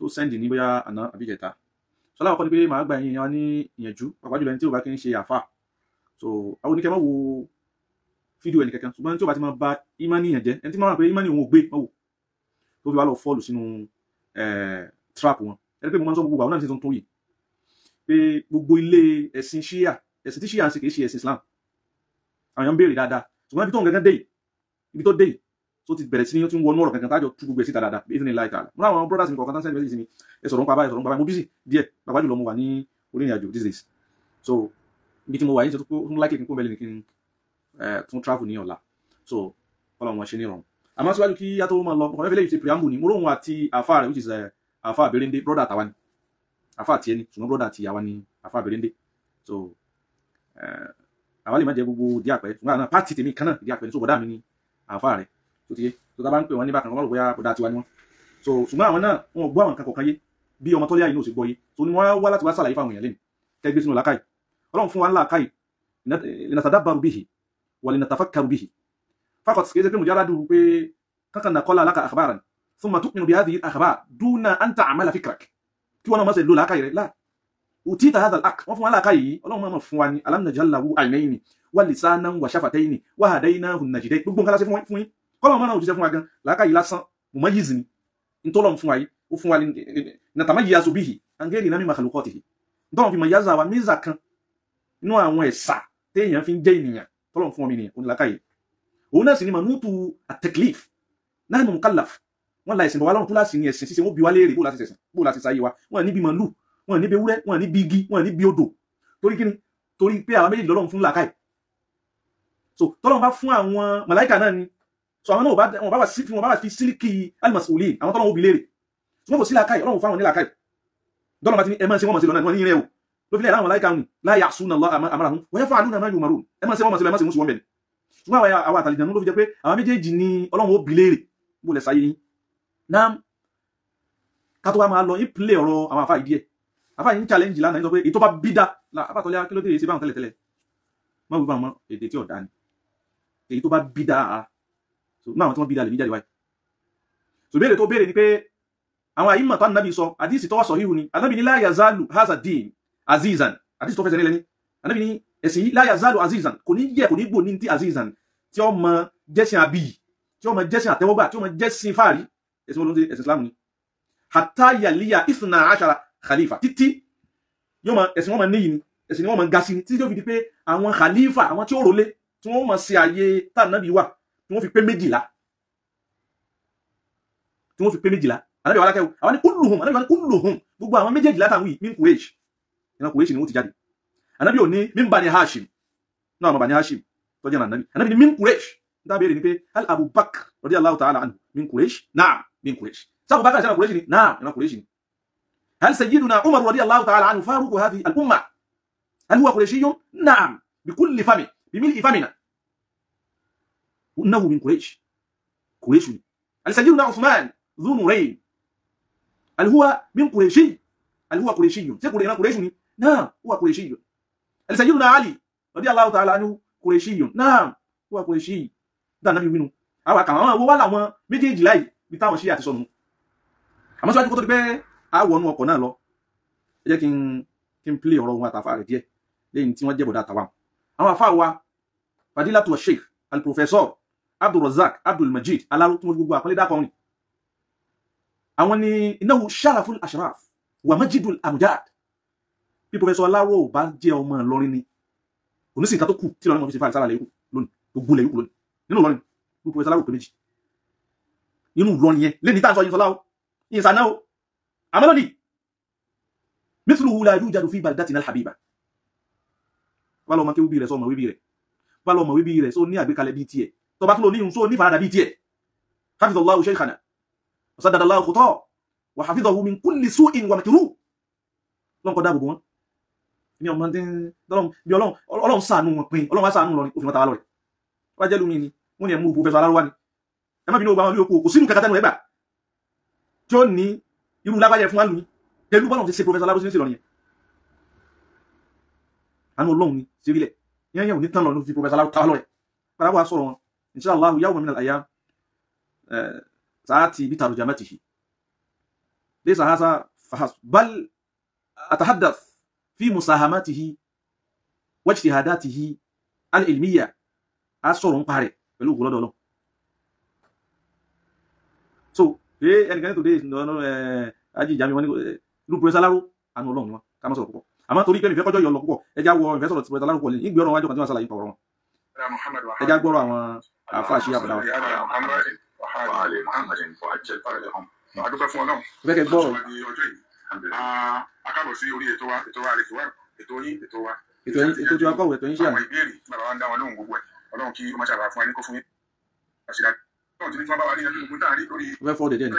tó sẹ́ndì ní bóyá àná àbí ìjẹta. Sọlá àkọ́kọ́ ni pé màá gba ẹ̀yin ní ìyànjú pàápàá jùlọ ẹni tí ò bá kí ń ṣe àfà. So àwọn oníkẹ́ máa wo fídíò ẹni kankan ṣùgbọ́n tí ò bá ti máa ba ìmánì yẹn jẹ́ ẹni tí máa wà pé ìmánì òun ò gbé máa wò tó fi wá lọ fọ́ọ̀lù sínú trap wọn. Ẹni pé mo máa ń sọ gbogbo àwọn náà ti tuntun yìí pé gbogbo ilé ẹ̀sìn ṣíà ẹ̀sìn tí ṣíà ń ṣe kì í ṣe ẹ̀sìn Islam. Àwọn èèyàn ń béèrè dáadáa ṣùgbọ́n ibi tó ń gẹ́gẹ́ dé yìí ibi tó dé yìí tó ti bẹ̀rẹ̀ sí ní ó ti ń wọnú ọ̀rọ̀ kankan tájọ tú gbogbo ẹ̀ síta dáadáa bí ìdílé láìka mo láwọn brothers mi kọ̀ọ̀kan tán sẹ́ni mẹ́sì sí mi ẹ sọ̀rọ̀ ń pa báyìí mo busy díẹ̀ bàbá jùlọ mo wà ní orí ìrìn àjò these days so ibi tí mo wà yìí tó tún láìkè kí n kó mẹ́lẹ̀ ní kí n tún travel ní ọ̀la so ọlọ́run wọn ṣe ní ìrọ̀rùn àmọ́ síwájú kí yá tó máa lọ ọkọ̀ mẹ́fẹ́lẹ́ yìí ti preamble ni mo róhun àti àfa rẹ̀ which is àfa Berende brother àtàwa ni àfa àti ẹni ṣùgbọ́n brother àti àwa ni àfa Berende so àwa lè má jẹ gbogbo ìdí àpẹ ṣùgbọ́n àwọn pàtì tèmi kan náà ìdí àpẹ ní so bọ̀dá mi ni àfa rẹ̀ tó ti yé tó tá bá ń pè wọ́n ní bákan wọ́n rò bóyá bọ̀dá tiwa ni wọ́n so ṣùgbọ́n àwọn náà wọn gbọ́ àwọn nǹkan kọ̀ọ̀kan yé bí ọmọ tọ́lé àyè náà sì gbọ́ yé so ni wọ́n wá láti wá sàlàyé fáwọn èèyàn lẹ́nu kẹgbẹ́ sínú làákàyè ọlọ́run fún wa ńlá àkàyè linatadabbaru bihi wa linatafakkaru bihi faqat kìí ṣe pé mujarradu pé kankan naqala laka akhbaran thumma tu'minu bi hadhihi al-akhbar duna an ta'mala fikrak kí wọ́n náà má ṣe lò làákàyè rẹ̀ láà utita hadha al-haqq wọ́n fún wa làákàyè yìí ọlọ́run máa fún wa ní alam naj'al lahu 'aynayni wa lisanan wa shafatayni wa hadaynahu an-najdayn gbogbo nǹkan láṣẹ fún yín kọ́lọ̀ mọ́ náà òjíṣẹ́ fún wa gan làákàyè lásán mumayyiz ni ntọ́lọ̀ fún wa yìí ó fún wa ní natamayyazu bihi an ghayrina min makhluqatihi ntọ́lọ̀ fi mọ̀ yáza wa míza kan inú àwọn ẹ̀sà téèyàn fi ń jẹ́ ènìyàn tọ́lọ̀ fún ọmọ ènìyàn òun làákàyè òun náà sì ni manutu at-taklif nahnu mukallaf wọ́n la ìsìn bọ̀ wá lọ́run tó láti ní ẹ̀sìn ṣíṣe wọ́n bí wá léèrè bó láti sẹ̀sìn bó láti sáyé wa wọ́n ní bí màlúù wọ́n ní bí ewúrẹ́ wọ́n ní bí igi wọ́n ní bí odò torí kíni torí pé àwọn méjèèjì lọ́lọ́run fún làákàyè so tọ́lọ́run bá fún àwọn màláìkà náà ni so àwọn náà wọ́n bá wà fi sílíkì al-mas'ulin àwọn tọ́lọ́run ó bi léèrè ṣùgbọ́n kò sí làákàyè ọlọ́run fáwọn ní làákàyè dọ́lọ́run bá ti ní ẹ máa ṣe wọ́n máa ṣe lọ́nà wọ́n ní rẹ̀ o ló fi lẹ́yìn àwọn màláìkà ni la ya'suna Allaha ma amarahum wa yaf'aluna ma yu'marun ẹ máa ṣe wọ́n máa ṣe lọ́ ẹ máa ṣe wọ́n bẹ̀rẹ̀ ṣùgbọ́n àwọn àtàlìjànú ló fi jẹ́ pé àwọn méjèèjì ni ọlọ́run ó bi léèrè bó lẹ̀ sáyé yín náà ká tó wá máa lọ ìpìlẹ̀ ọ̀rọ̀ àwọn àfáà ìdí ẹ̀ àfáà yìí ń challenge lánàá ní sọ pé èyí tó bá bí dá àbátọ́lẹ́ kí ló dé ṣe báwọn tẹ́lẹ̀ mọ́ wípé àwọn èdè tí ọ̀dá ni èyí tó bá bí dá náà àwọn tí wọ́n bí dá lè ní jáde wáyé so béèrè tó béèrè ni pé àwọn àyímọ̀ tó ànábì sọ àdísì tó wà sọ híhu ni ànábì ní la yazalu haza din azizan àdísì tó fẹsẹ̀ nílẹ̀ ni ànábì ní ẹ̀sìn yìí la yazalu azizan kò ní yẹ kò ní gbò ní ti azizan tí ó mọ jẹ́sìn àbíyì tí ó mọ jẹ́sìn àtẹ́wọ́gbà tí ó mọ jẹ́sìn fáàrí ẹ̀sìn olóńtì ẹ̀sìn Islam ni hatta yaliya ithna ashara khalifa títí yóò mọ ẹ̀sìn wọn mọ níyì ni ẹ̀sìn wọn mọ ga sí ni títí tó fi di pé àwọn khalifa àwọn tí ó rọlé tí wọ́n mọ sí ààyè tá ànábì wà tí wọ́n fi pé méjìlá ànábì wà lákẹ́ àwọn ní kulluhum ànábì wà ní kulluhum gbogbo àwọn méjèèjìlá táwọn yìí min Quraysh ìran Quraysh ni wọ́n ti jáde ànábì ò ní min Bani Hashim náà àwọn Bani Hashim tó jẹ́ ànábì ní min Quraysh níta béèrè ni pé hal Abu Bakr radiyallahu ta'ala anhu min Quraysh na'am min Quraysh sábà Bakr sẹ́nà Quraysh ni na'am ìran Quraysh ni hal sayyiduna Umar radiyallahu ta'ala anhu faruqu hadhihi al-umma hal huwa Qurayshiyun na'am bikulli fami bimil'i famina innahu min Quraysh ni hal sayyiduna Uthman dhu nurayn hal huwa min Qurayshi hal huwa Qurayshiyun ìran Quraysh ni na'am huwa Qurayshiyun hal sayyiduna Ali radiyallahu ta'ala anhu Qurayshiyun na'am huwa Qurayshi da nabi winu àwa kan àwọn wá làwọn méjèèjì láì bí táwọn ṣe àti sọnù àmọ́ síwájú kó tó di pé a wọnú ọkọ̀ náà lọ ẹ jẹ́ kí n play ọ̀rọ̀ wọn àtàfà rẹ̀ díẹ̀ lẹ́yìn tí wọ́n jẹ́ bọ̀dá àtàwà àwọn àfà wa Fadilatu Sheikh al-Professor Abdul Razak Abdul Majid Alaro tí wọ́n gbogbo àpẹẹlẹ dákọ̀ rìn àwọn ni innahu sharaful ashraf wa majidul amjad bí Professor Alaro bá jẹ́ ọmọ Ìlọrin ni onísìn kan tó kù tí lọ́rin wọn fi ṣe fàárí sára lẹ́yìn lónìí gbogbo lẹ́yìn lónìí nínú Ìlọrin gbogbo Professor Alaro pé méjì nínú Ìlọrin yẹn lẹ́ni táà sọ yìí sọlá o yìí sàná o àmọ́ lónìí mithluhu la yujadu fi baldatina al-habiba wà lọ́mọ kí wíbí rẹ̀ sọ ọmọ wíbí rẹ̀ wà lọ́mọ wíbí rẹ̀ sọ ní àgbékalẹ̀ bí tiẹ̀ tó bá tún lò ní ìhun só ní farada bí tiẹ̀ hafidhallahu shaykhana wa saddadallahu khutah wa hafidhahu min kulli su'in wa makruh lọ́nkọ̀ dáàbò wọn ní ọmọ tí bí ọlọ́run ṣàánú wọn pín ọlọ́run wá ṣàánú lọ ní òfin mọ́ta wá lọ rẹ̀ wá jẹ́ lómi ni wọ́n ni ẹ̀mú Professor Alaro wá ní ẹ má bínú ọgbà wọn bí okò kò sínú kẹta tẹnu ẹgbà tí ó ní irú lágbàjẹ fún alùmí pẹ̀lú bọ́lọ̀ ti ṣe Professor Alaro sí ní ìlọrin àánú ọlọ́run ni sí rílẹ̀ yẹn yẹn ò ní tán lọ ní fi Professor Alaro táwà lọ rẹ̀ padà wà sọ̀rọ̀ wọn inshallah yawman min al-ayyam sa'ati bi tarjamatihi ليس هذا فحسب بل أتحدث في مساهماته واجتهاداته العلمية أسرع قارئ pẹ̀lú ògo lọ́dọ̀ Ọlọ́run. So ẹnìkan tó dé ají ìjà mi wọn ní irú Professor Aláró àánú Ọlọ́run ni wọn ká má sọ̀rọ̀ púpọ̀ àmọ́ torí pé mi fẹ́ kọjọ́ yọ lọ púpọ̀ ẹjá wọ ìfẹ́ sọ̀rọ̀ Professor Aláró pọ̀ lẹ́yìn ìgbé ọ̀rọ̀ wájú kan tí wọ́n ṣàlàyé pọ̀ wọn ẹjá gbọ́rọ̀ àwọn àfa àṣírí àbúdá wa. Adúpẹ́ fún Ọlọ́run. Fẹ́ kẹ́ gbọ́rọ̀. Akábọ̀ sí orí ètò wa ètò yín ètò wa. Ètò tí wa kọ̀wé ètò yín ṣe àná. Àwọn ìbéèrè bàbá wa ń dá wọn lóhùn gbogbo ẹ̀. Ọlọ́run kí ó má ṣàbà fún wa ní kó fún yín. Ọlọ́run ti ní kí wọ́n bá wa ní ẹjọ́ gbogbo táà rí lórí. Fẹ́ fọ́ dẹ̀dẹ̀ ni.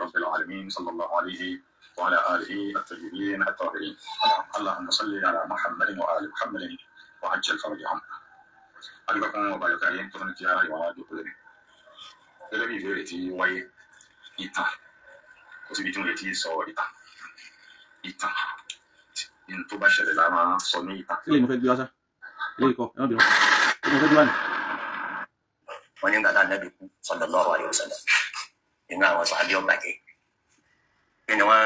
رب العالمين صلى الله عليه وعلى آله الطيبين الطاهرين اللهم صل على محمد وآل محمد وعجل فرجهم أدعوكم وبارك تمنك يا رب وعدوكم gẹ́gẹ́ bí ìbéèrè tí wáyé ìtàn kò síbi tí mo lè ti sọ ìtàn ní tó bá ṣẹlẹ̀ la máa sọ ní ìtàn. Ilé ìmọ̀fẹ́ gbé wá sá ilé ìkọ́ ẹ̀wọ̀n bìíràn ilé ìmọ̀fẹ́ gbé wá ní. Wọ́n ní gbàdá Ànábì kú sallallahu alaihi wasallam nínú àwọn sàbí ọ̀bàjẹ́ kí ni wọ́n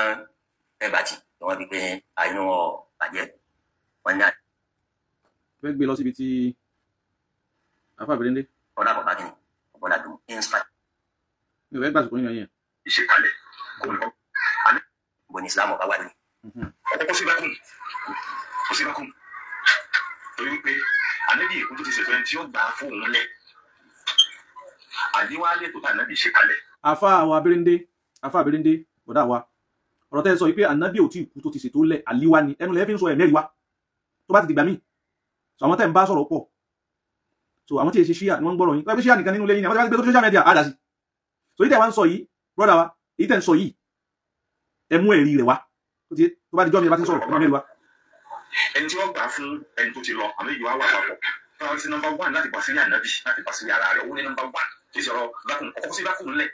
fẹ́ bàtì ni wọ́n fi pé àyínú ọ̀bàjẹ́ wọ́n ní àná. Fẹ́ gbé lọ síbi tí àfa àbẹ̀rẹ̀ndé. Ọ̀dà bàbá kìíní ọ̀bọ̀dà dùn inspire. Mi ò fẹ́ gbàsùkò nínú ẹ̀yìn. Ìṣèkalẹ̀ kò ní kọ́. Bo ní Islam ọba wà ní. Ọkọ̀ kò sí bákùn torí wípé Ànábì èkó tó ti ṣètò ẹni tí ó gbà fóun lẹ̀ àdíwálé tó tà Ànábì ṣèkalẹ̀. Àfa àwọn abẹ́rẹ́ndé bọ̀dá wa ọ̀rọ̀ tẹ́ sọ pé Ànábì ò tí kú tó ti ṣètò lẹ̀ àlíwá ni ẹnu lẹ́yìn fi ń sọ ẹ̀mẹ́rì wa tó bá ti dìgbà míì so àwọn tẹ́ ń bá sọ̀rọ̀ pọ̀ so àwọn tí èsì ṣíà ni wọ́n ń gbọ́rọ̀ yín pé ṣíà nìkan nínú lẹ́yìn ni àwọn tí wọ́n ti gbé tó social media á dà sí so yìí tẹ́ wá ń sọ yìí brọ́dà wa èyí tẹ́ ń sọ yìí ẹ mú ẹ̀rí rẹ̀ wá tó bá di jọ́ mi bá ti sọ̀rọ̀ ẹ̀mẹ́rì wa. Ẹni tí wọ́n gbà fún ẹni tó ti lọ àmì ìwà wà papọ̀ báwọn sí nọ́mbà 1 láti pàṣẹ ní Ànábì láti pàṣẹ ní ara rẹ̀ owó ní nọ́mbà 1 kì í ṣe ọ̀rọ̀ bákùn ọkọ̀ sí bákùn lẹ̀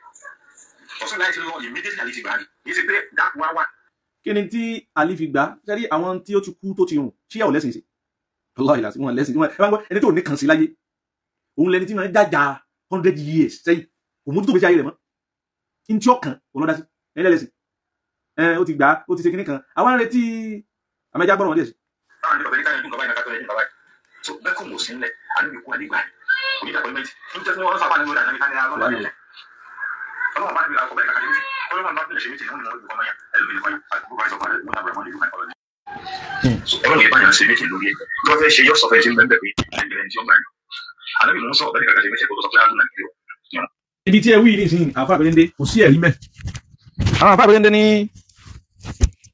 ọ̀sán láì ti lọ immediately àlè ti gbà ní kì í ṣe pé dákun wá wà. Kí ni tí àlè fi gbà sẹ́rí àwọn tí ó ti kú tó ti rùn ṣíà ò lẹ́sìn sí ọlọ́ọ̀ ìlà sí wọn lẹ́sìn ẹ bá ń gbọ́ ẹni tó ní kàn sí láyé òun lẹni tí wọn jájà 100 years sẹ́yìn kò mójútó gbèsè ayé rẹ̀ mọ́ ní tí ọkàn ọlọ́dá sí ẹni lẹ́lẹ́sìn ó ti gbà ó ti ṣe kinní kan àwọn arìnrìn tí àmẹ́jà gbọ́rọ̀ wọn díẹ̀ sí. Báwọn ní ọ̀bẹ̀rẹ̀ káyọ̀ dùn bàbá ìnàkàtọ̀ ẹ̀yìn bàbá yìí so bẹ́ẹ̀ kò mọ̀ sí ńlẹ̀ Ànábì kú àdìgbà yìí onídàpọ̀ méjì ń jẹ́ fún wọn sábà nínú Ànábì ká ní alọ́lá nílẹ̀ ọlọ́run bá ní àkọ́bẹ̀ ìkàkàtọ̀ méjì ọlọ́run bá ní ṣe méjì nínú ìwọ̀n mọ́yà ẹlòmíì kan àgbègbè bá ìsọ̀kan rẹ̀ ló náà bẹ̀rẹ̀ mọ́ nílùú kan ọlọ́ni. Ọlọ́run yìí báyọ̀ ṣe méjì lórí ẹ̀ tó fẹ́ ṣe yọ sọ̀fẹ́ ṣe ń bẹ́ẹ̀ pé ẹgbẹ̀rẹ̀ tí ó gbà ní Ànábì mú sọ ọ̀bẹ̀ ìkàkàtọ̀ méjì kó tó sọ pé á lùnà nílùú. Ibi tí ẹ wí ní ìsìn àfa àbẹ̀rẹ̀ndé kò sí ẹ̀rí mẹ́ àwọn àfa àbẹ̀rẹ̀ndé ní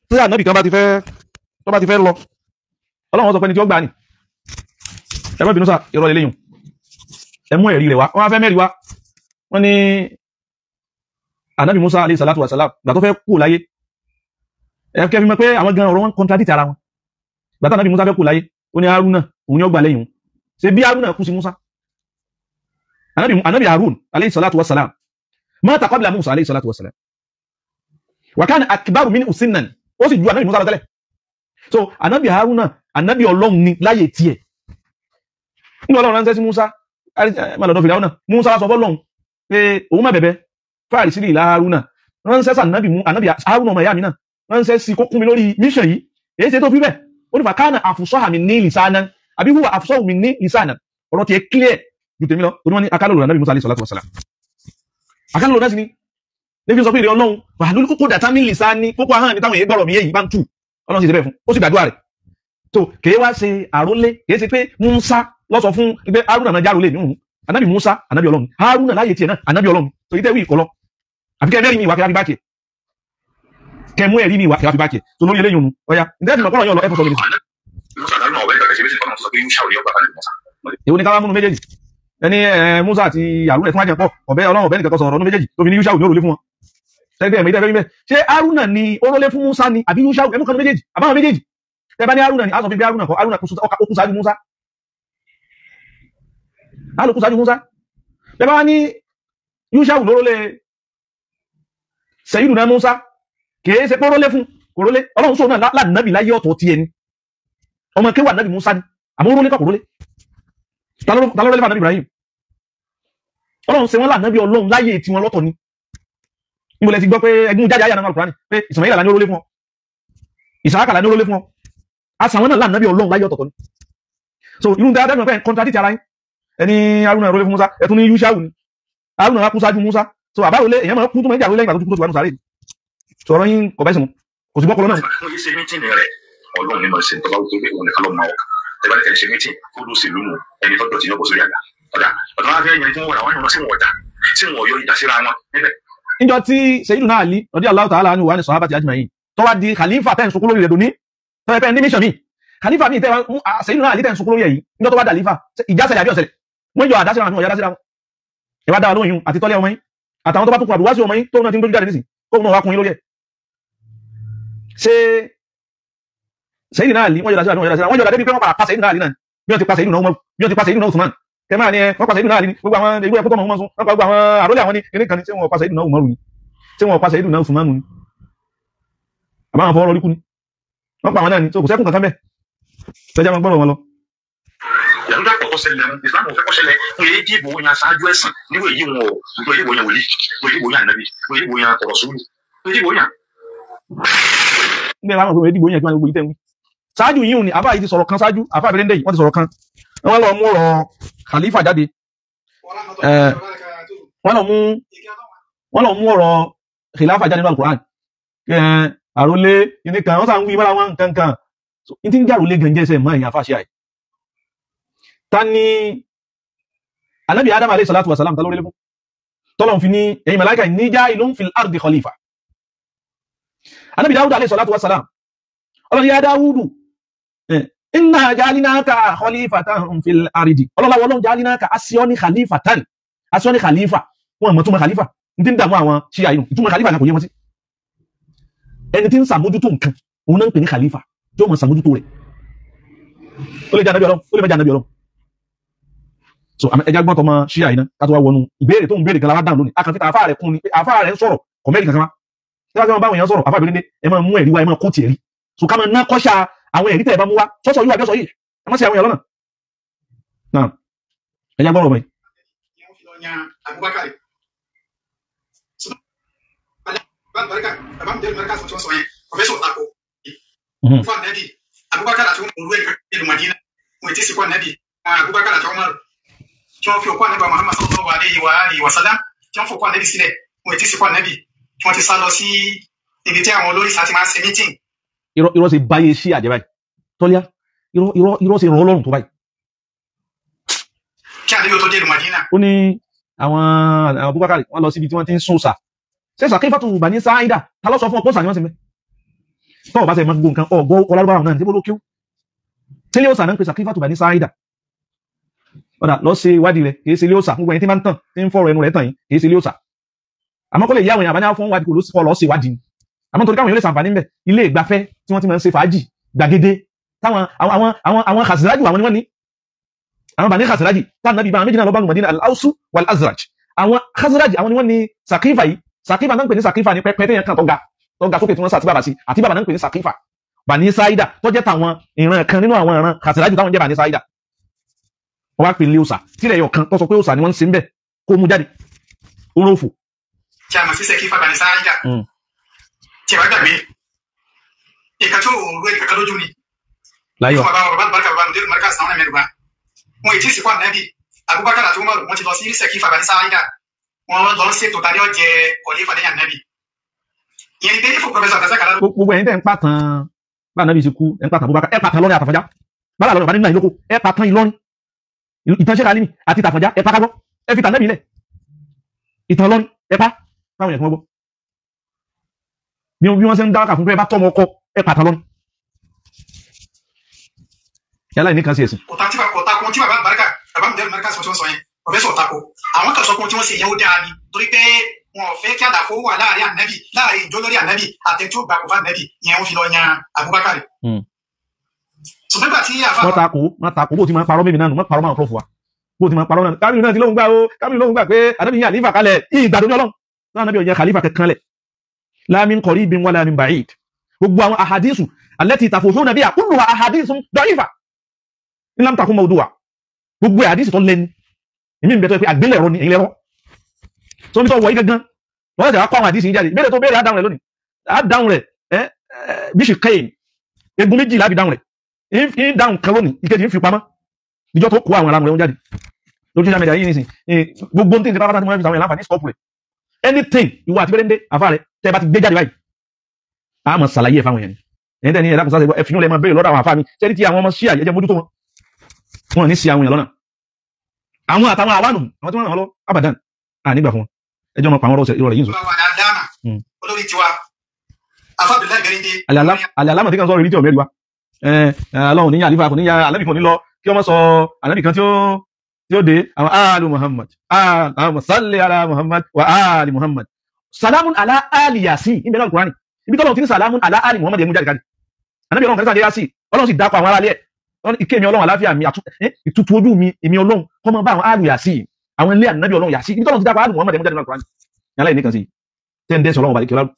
tí Ànábì kan bá ti fẹ́ lọ Ọlọ́run sọ pé ní tí ó gbà ní ẹ má bínú sá ìrọ̀lẹ́ lẹ́yìn ẹ mú ẹ̀rí rẹ̀ wá wọ́n fẹ́ mẹ́rin wá wọ́n ní Ànábì Musa alayhi salatu wasalam gbà tó fẹ́ kú láyé ẹ kẹ́ fi mọ̀ pé àwọn gan ọ̀rọ̀ wọn contradict ara wọn gbà tó Ànábì Musa fẹ́ kú láyé ó ní Haruna òun ni ó gbà lẹ́yìn ṣe bí Haruna kú sí Musa Ànábì Harun alayhi salatu wasalam mata qabla Musa alayhi salatu wasalam wa kana akbaru min usinnan ó sì ju Ànábì Musa lọ tẹ́lẹ̀ so Ànábì Haruna Ànábì Ọlọ́run ni láyé tiẹ̀ nínú Ọlọ́run ránṣẹ́ sí Musa má lọ́dọ̀ Fìráúnà Musa sọ fọ́lọ́run pé òun má bẹ̀bẹ̀ fáàrí sí ìlà Haruna ránṣẹ́ sí Ànábì Haruna ọmọ ìyá mi náà ránṣẹ́ sí kó kún mi lórí mission yìí èyí ṣe tó fi bẹ́ẹ̀ ó ní fàkánà àfùsọ́hà mi ní lisanan àbí wúwà àfùsọ́hù mi ní lisanan ọ̀rọ̀ tiẹ̀ clear ju tèmi lọ tó ní wọ́n ní akálòlò Ànábì Musa alayhi salatu wasalam akálòlò náà sì ni lẹ́fí sọ pé ìrẹ́ Ọlọ́run wà lórí kókó dàtà mi lisani kókó ahọ́n mi táwọn èyí gbọ́rọ̀ mi yé yìí bá ń tù Ọlọ́run sì ṣe bẹ́ẹ̀ fún ó sì gbàdúrà rẹ̀ tó kèé wá ṣe àrólé kèé ṣe pé Musa lọ́sọ fún pé Haruna náà járólé nínú Ànábì Musa Ànábì Ọlọ́run Haruna láyé tiẹ̀ náà Ànábì Ọlọ́run tó yí tẹ́wì ìkọlọ àfi kẹ́ mẹ́rin mi ìwà kẹ́ fi bá kẹ́ kẹ́ mú ẹ̀rí mi ìwà kẹ́ fi bá kẹ́ tó lórí eléyìí òun ọ̀ya ǹdẹ́ ti mọ̀ kọ́rọ̀ yọ̀ lọ ẹ̀fọ́ sọ èwo ni káwá múnú méjèèjì ẹni Musa àti Haruna ẹ̀tún wájẹ̀ pọ̀ ọ̀bẹ Ọlọ́run ọ̀bẹ nìkan sọ̀rọ̀ ọdún méjèèjì tó fi ní Yushau ní òrùlé fún wọn tẹ́gbẹ́ ẹ̀mí tẹ́fẹ́ mímẹ́ ṣé Haruna ni orólé fún Musa ni àbí Yushau ẹmú kan méjèèjì àbáwọn méjèèjì tẹ́bá ní Haruna ni a sọ fi bí Haruna kọ Haruna kú sáájú Musa alùkú sáájú Musa tẹ́bá wá ní Yushau lórólé Sayyiduna Musa kìí ṣe pọ́rólé fún kòrólé Ọlọ́run sọ náà lánàbì láyé ọ̀tọ̀ ti ẹni ọmọ kéwà nàbì Musa ni àmọ́ orólé kọ̀kòrólé talórólé fà nàbì Ibrahim Ọlọ́run ṣe wọ́n lánàbì Ọlọ́run láyé tí wọ́n lọ́tọ̀ ni níbo lẹ ti gbọ́ pé ẹgbẹ́ jáde ayé àná Al-Qur'an pé Ismaila la ní orólé fún ọ Isaka la ní orólé fún ọ àsàwọn náà lánàá bí Ọlọ́run láyé ọ̀tọ̀ọ̀tọ̀ ni so irú dáadáa náà fẹ́ contradict ara yín ẹni Haruna orólé fún Musa ẹtún ní Yushau ni Haruna wá kú sáájú Musa so àbárólé èèyàn máa kú tó máa ń jà lẹ́yìn ìgbà tó kú tó ti wà nù sáré sọ̀rọ̀ yín kò bẹ́sẹ̀ mu kò sì gbọ́kọ̀lọ́ náà. Ọlọ́run ní ma ṣe tọ́ba wípé òun nìkan ló mọ ọkà tẹ́lá ní kẹ́lẹ́ ṣe mítìn kó ló sì lónìí ẹni tó dọ̀tí yọkọ̀ sórí àga ọ̀dà ọ̀dà wọn fẹ́ yẹn tí wọ́n wọ̀dà wọn ni wọ́n sì wọ̀ ọ̀dà tí wọ́n yọ ìdá síra wọn níbẹ̀. níjọ tí Sayyiduna Ali radiyallahu ta'ala anhu wa ní sahabati ajma'in tó wá di khalifa tẹ́ ń sunkún lórí rẹ̀ dòní tó yẹ pé ní mission mi khalifa mi tẹ́ Sayyiduna Ali tẹ́ ń sunkún lórí yìí níjọ tó wá dàlífà ìjà ṣẹlẹ̀ àbí ọ̀ṣẹlẹ̀ wọ́n yọ àdá síra wọn àdá síra wọn ẹ wá dá lóhùn yìí àti tọ́lẹ̀ ọmọ yìí àtàwọn tó bá tún kún àbúwá sí ọmọ yìí tó náà ti ń gbójú jáde nísìn kó náà wá kun yín lórí ẹ̀ ṣé Sayyidina Ali wọ́n yọ àdá síra wọn wọ́n yọ àdá débi pé wọ́n padà pa Sayyidina Ali náà bí wọ́n ti pa Sayyidina Umar bí wọ́n ti pa Sayyidina Usman kẹ́mà ni wọ́n pa Sayyidina Ali ní gbogbo àwọn ìwé ẹ̀kọ́ tó mọ̀ sún wọ́n pa gbogbo àwọn àrólé àwọn ní ilé kan ní tí wọ́n pa Sayyidina Umar ní tí wọ́n pa Sayyidina Usman ní àbáwọn fọwọ́ lórí kú ní wọ́n pa àwọn náà ní tó kò sẹ́kùn kankan bẹ́ẹ̀ fẹjá máa gbọ́rọ̀ wọn lọ. yàrá àkọ́kọ́ ṣẹlẹ̀ Islam ò fẹ́ kọ́ ṣẹlẹ̀ ń yé dìbò yan aṣáájú ẹ̀sìn níwò èyí wọn ò gbọ́ ìdìbò yan wòlíì gbọ́ ìdìbò yan ànábì gbọ́ ìdìbò yan ọ̀rọ̀ sùúrù gbọ́ ìdìbò yan. ní ẹ̀rọ àwọn òṣèré ìdìbò yan kí wọ́n gbogbo ìtẹ̀ ń wí ṣáájú yìí ni àbá yìí ti sọ̀rọ̀ kan ṣáájú àbá àbẹ̀rẹ̀ yìí wọ́n ti sọ̀rọ̀ kan wọ́n lọ mú ọ̀rọ̀ khalifa jáde wọ́n lọ mú ọ̀rọ̀ khilafa jáde nínú Al-Qur'an àrólé ìní kan wọ́n sàn ń wí bára wọn kankan ní tí ń jàrólé gẹ̀ǹjẹ́ ẹsẹ̀ mọ́ èèyàn fàṣẹ àì ta ni Ànábì Adam alayhi salatu wasalam ta lórí fún tọ́lọ̀ fi ní ẹ̀yin màláíkà ní ja'ilun fil ardi khalifa Ànábì Dáúdù alayhi salatu wasalam ọlọ́ni ya Dáúdù inna ja'alnaka khalifatan fil ardi ọlọ́láwọ́ ọlọ́run ja'alnaka asíọ́ní khalifatan asíọ́ní khalifa wọn mọ̀ túnmọ̀ khalifa ní tí ń dàmú àwọn ṣíyà inú ìtumọ̀ khalifa náà kò yé wọn sí ẹni tí ń sàmójútó nǹkan òun náà ń pè ní khalifa tí ó mọ̀ sàmójútó rẹ̀ ó lè jẹ́ ànábì ọlọ́run ó lè má jẹ́ ànábì ọlọ́run so ẹja gbọ́n tọmọ ṣíyà iná ká tó wá wọnú ìbéèrè tó ń béèrè kan lára dáhùn lónìí akànfíta àfáà rẹ̀ kún ni pé àfáà rẹ̀ ń sọ̀rọ̀ kọ̀mẹ́rì kankan wá tí wọ́n ti máa báwọn èèyàn sọ̀rọ̀ àfáà ìbéèrè ẹ máa mú ẹ̀rí wá ẹ máa kó tiẹ̀ rí so ká máa ná kọ́ṣà àwọn ẹ̀rí tẹ̀ bá mú wá sọ́sọ̀ yìí wà bẹ́sọ̀ yìí ẹ má ṣe àwọn èèyàn lọ́nà náà ẹja gbọ́rọ̀ báyìí. Abubakar àti olú ẹ̀ka ìlú Madina wọ́n ti sìnkú ànábì Abubakar àti Umar tí wọ́n fi òkú ànábì Muhammad sallallahu alaihi wa sallam tí wọ́n fòkú ànábì sílẹ̀ wọ́n ti sìnkú ànábì tí wọ́n ti sá lọ sí ibi tí àwọn olórí sáti máa ń ṣe mítìn. irọ́ ṣe báyé sí àjẹ́ báyìí tọ́lá irọ́ ṣe ràn ọlọ́run tó báyìí. kí ànábì ó tó dé ìlú Madina. ó ní àwọn Abubakar wọ́n lọ síbi tí wọ́n ti ń sún sà sẹ́sà kí fàtún Bani Sa'ida ta ló sọ fún ọpọ́ sà ni wọ́n ti mẹ́ tọ́wọ́ bá sẹ mọ́ gbogbo nǹkan ọgbọ́ ọlárúbáwọ̀ náà tí bó ló kíw tí léòsà náà ń pè sàkífàtù Bani Sa'ida ọ̀dà lọ sí ìwádìí rẹ̀ kìí sí léòsà gbogbo ẹni tí máa ń tàn tí ń fọ́rọ̀ ẹnu rẹ̀ tàn yìí kìí sí léòsà àmọ́ kó lè yá àwọn èèyàn àbáyá fún wádìí kò ló sì kọ́ lọ sí ìwádìí àmọ́ torí káwọn èèyàn lè sàǹfààní ńbẹ̀ ilé ìgbafẹ́ tí wọ́n ti máa ń ṣe fàájì gbàgede táwọn àwọn Khazraju àwọn ni wọ́n ní àwọn Bani Khazraji táwọn nàbí bá méjì náà lọ bá Madina al-Awsu wal-Azraj àwọn Khazraji àwọn ni wọ́n ní sàkífà yìí sàkífà náà ń pè ní sàkífà ní pẹ́pẹ́ tẹ́yàn kan tó ga sókè tí wọ́n sàtí bàbà sí àti bàbà náà ń pè ní sàkífà Bani Sa'ida tó jẹ́ tàwọn ìran kan nínú àwọn ìran Khazraju táwọn jẹ́ Bani Sa'ida wọ́n wá pè ní òsà tílẹ̀ yọ̀ kan tó sọ pé òsà ni wọ́n ń sin bẹ́ẹ̀ kó mú jáde orófò. tí a mọ̀ sí sàkífà Bani Sa'ida tí a bá gbàgbé ìka tó rú ìka lójú ni láyọ̀ wọn ì tí sìnkú ànábì Abubakar àti Umar wọn ti lọ sí sàkífà Bani Sa'ida wọn lọ ń ṣètò tàbí ọjẹ kọlífà lẹ́yìn ànábì ìyẹn ni pé ifo Professor Abdulrasaq Aláró. gbogbo ẹ̀yin tẹ́ ń pàtàn bá ànábì ti kú ẹ̀ ń pàtàn Abubakar ẹ̀ pàtàn lọ́rin àtàfàjá bára lọ́rin ìbánimọ̀ ìlókò ẹ̀ pàtàn Ìlọrin ìtàn Sheikh Alimi àti tàfàjá ẹ̀ pàkàgbọ́ ẹ̀ fi tànábì lẹ̀ ìtàn lọ́rin ẹ̀ pa báwọn ẹ̀kọ́ gbọ́ bí wọ́n ṣe ń dáwọ́kà fún pé ẹ bá tọ́mọ ọkọ ẹ̀ pàtàn lọ́rin yálà ìní kan sí ẹ̀sìn. kòtà kun tí bàbá Barika sọ tí wọ́n sọ yẹn Professor tako àwọn kan sọ pé tí wọ́n ṣe yẹn ó dáa ni torí pé wọn ò fẹ́ kí àdàfo wà láàrin ànábì láàrin ìjọ lórí ànábì àtẹ̀tí ó gbà kó fún ànábì ìyẹn wọ́n fi lọ yan Abubakar. ṣùgbọ́n nígbà tí àfa. wọ́n takò bó ti máa parọ́ mímì náà wọ́n parọ́ máa fọ́ fún wa bó ti máa parọ́ náà Kamilu náà ti lóhùn gbà ó Kamilu lóhùn gbà pé ànábì yẹn àlífà kalẹ̀ ìgbàdo ní ọlọ́run náà ànábì ọ̀yẹ́ khalifa kankan lẹ̀ la min qaribin wala min ba'id gbogbo àwọn ahadisu allati tafuhuna biha kulluha ahadisun da'ifa in lam takun mawdu'a gbogbo àdísì tó lẹ́ni ìmí ìbẹ̀tọ̀ pé àgbélẹ̀rọ ni èyí lẹ́rọ tó ní tó wọ̀ yí gangan wọ́n jẹ́ wá kọ́ àwọn àdìsí jáde ìbéèrè tó béèrè á dáhùn rẹ̀ lónìí á dáhùn rẹ̀ bíṣì kẹ́yìn egun méjì láti dáhùn rẹ̀ ń dáhùn kan lónìí ìkejì ń fi pamọ́ ìjọ tó kó àwọn alámọ̀ rẹ̀ jáde lórí social media yìí nìsín gbogbo ní tí pápátá tí wọ́n fi sàwọn ìlànà stop rẹ̀ anything ìwọ àti bẹ́rẹ̀ àfa rẹ̀ tẹ́ bá ti gbé jáde báyìí a mọ̀ sàlàyé ẹ̀ fáwọn èèyàn ẹ̀yìn tẹ́ ní ẹ̀dá kò sáà ẹ̀fìn lẹ́ máa béèrè lọ́dọ̀ àwọn àfa mi sẹ́ni tí àwọn ọmọ sí àyẹ̀jẹ̀ mójútó wọn ní sí àwọn èèyàn lọ́nà àwọn àtàwọn àwánù àwọn tí wọ́n ràn wọ́n lọ abadan nígbà fún wọn ẹjọ́ mọ̀ pa àwọn ọ̀rọ̀ ìrọ̀lẹ́ yìí sọ. olórí tiwa afábìlá ìgbẹ́rẹ́dẹ́. àlẹ́ alámọ̀ tí kan sọ rí tí ò mẹ́rin wa ọlọ́run níyà àlífà kò níyà alábì kan ní lọ kí wọ́n sọ alábì kan tí ó dé àwọn alu muhammad àwọn salli ala muhammad wa ali muhammad salamun ala ali yasin ìbẹ̀rẹ̀ alukurani ibi tọ́lọ̀ tí ní salamun ala ali muhammad yẹn mú jáde káde anábì ọlọ́run kẹsàn-án yasi ọlọ́run sì dápọ̀ àwọn aráalé ẹ̀ ìké mi ọlọ́run àláfíà mi ìtutù ojú mi èmi ọlọ́run kọ́ mọ́ bá àwọn alu yasin àwọn ilé ànábì ọlọ́run yasi ibi tọ́lọ̀ ti dápọ̀ alu muhammad yẹn mú jáde alukurani yálà ìní kan sí tẹ́ndẹ́sì ọlọ́run balẹ̀ kí ọlọ́run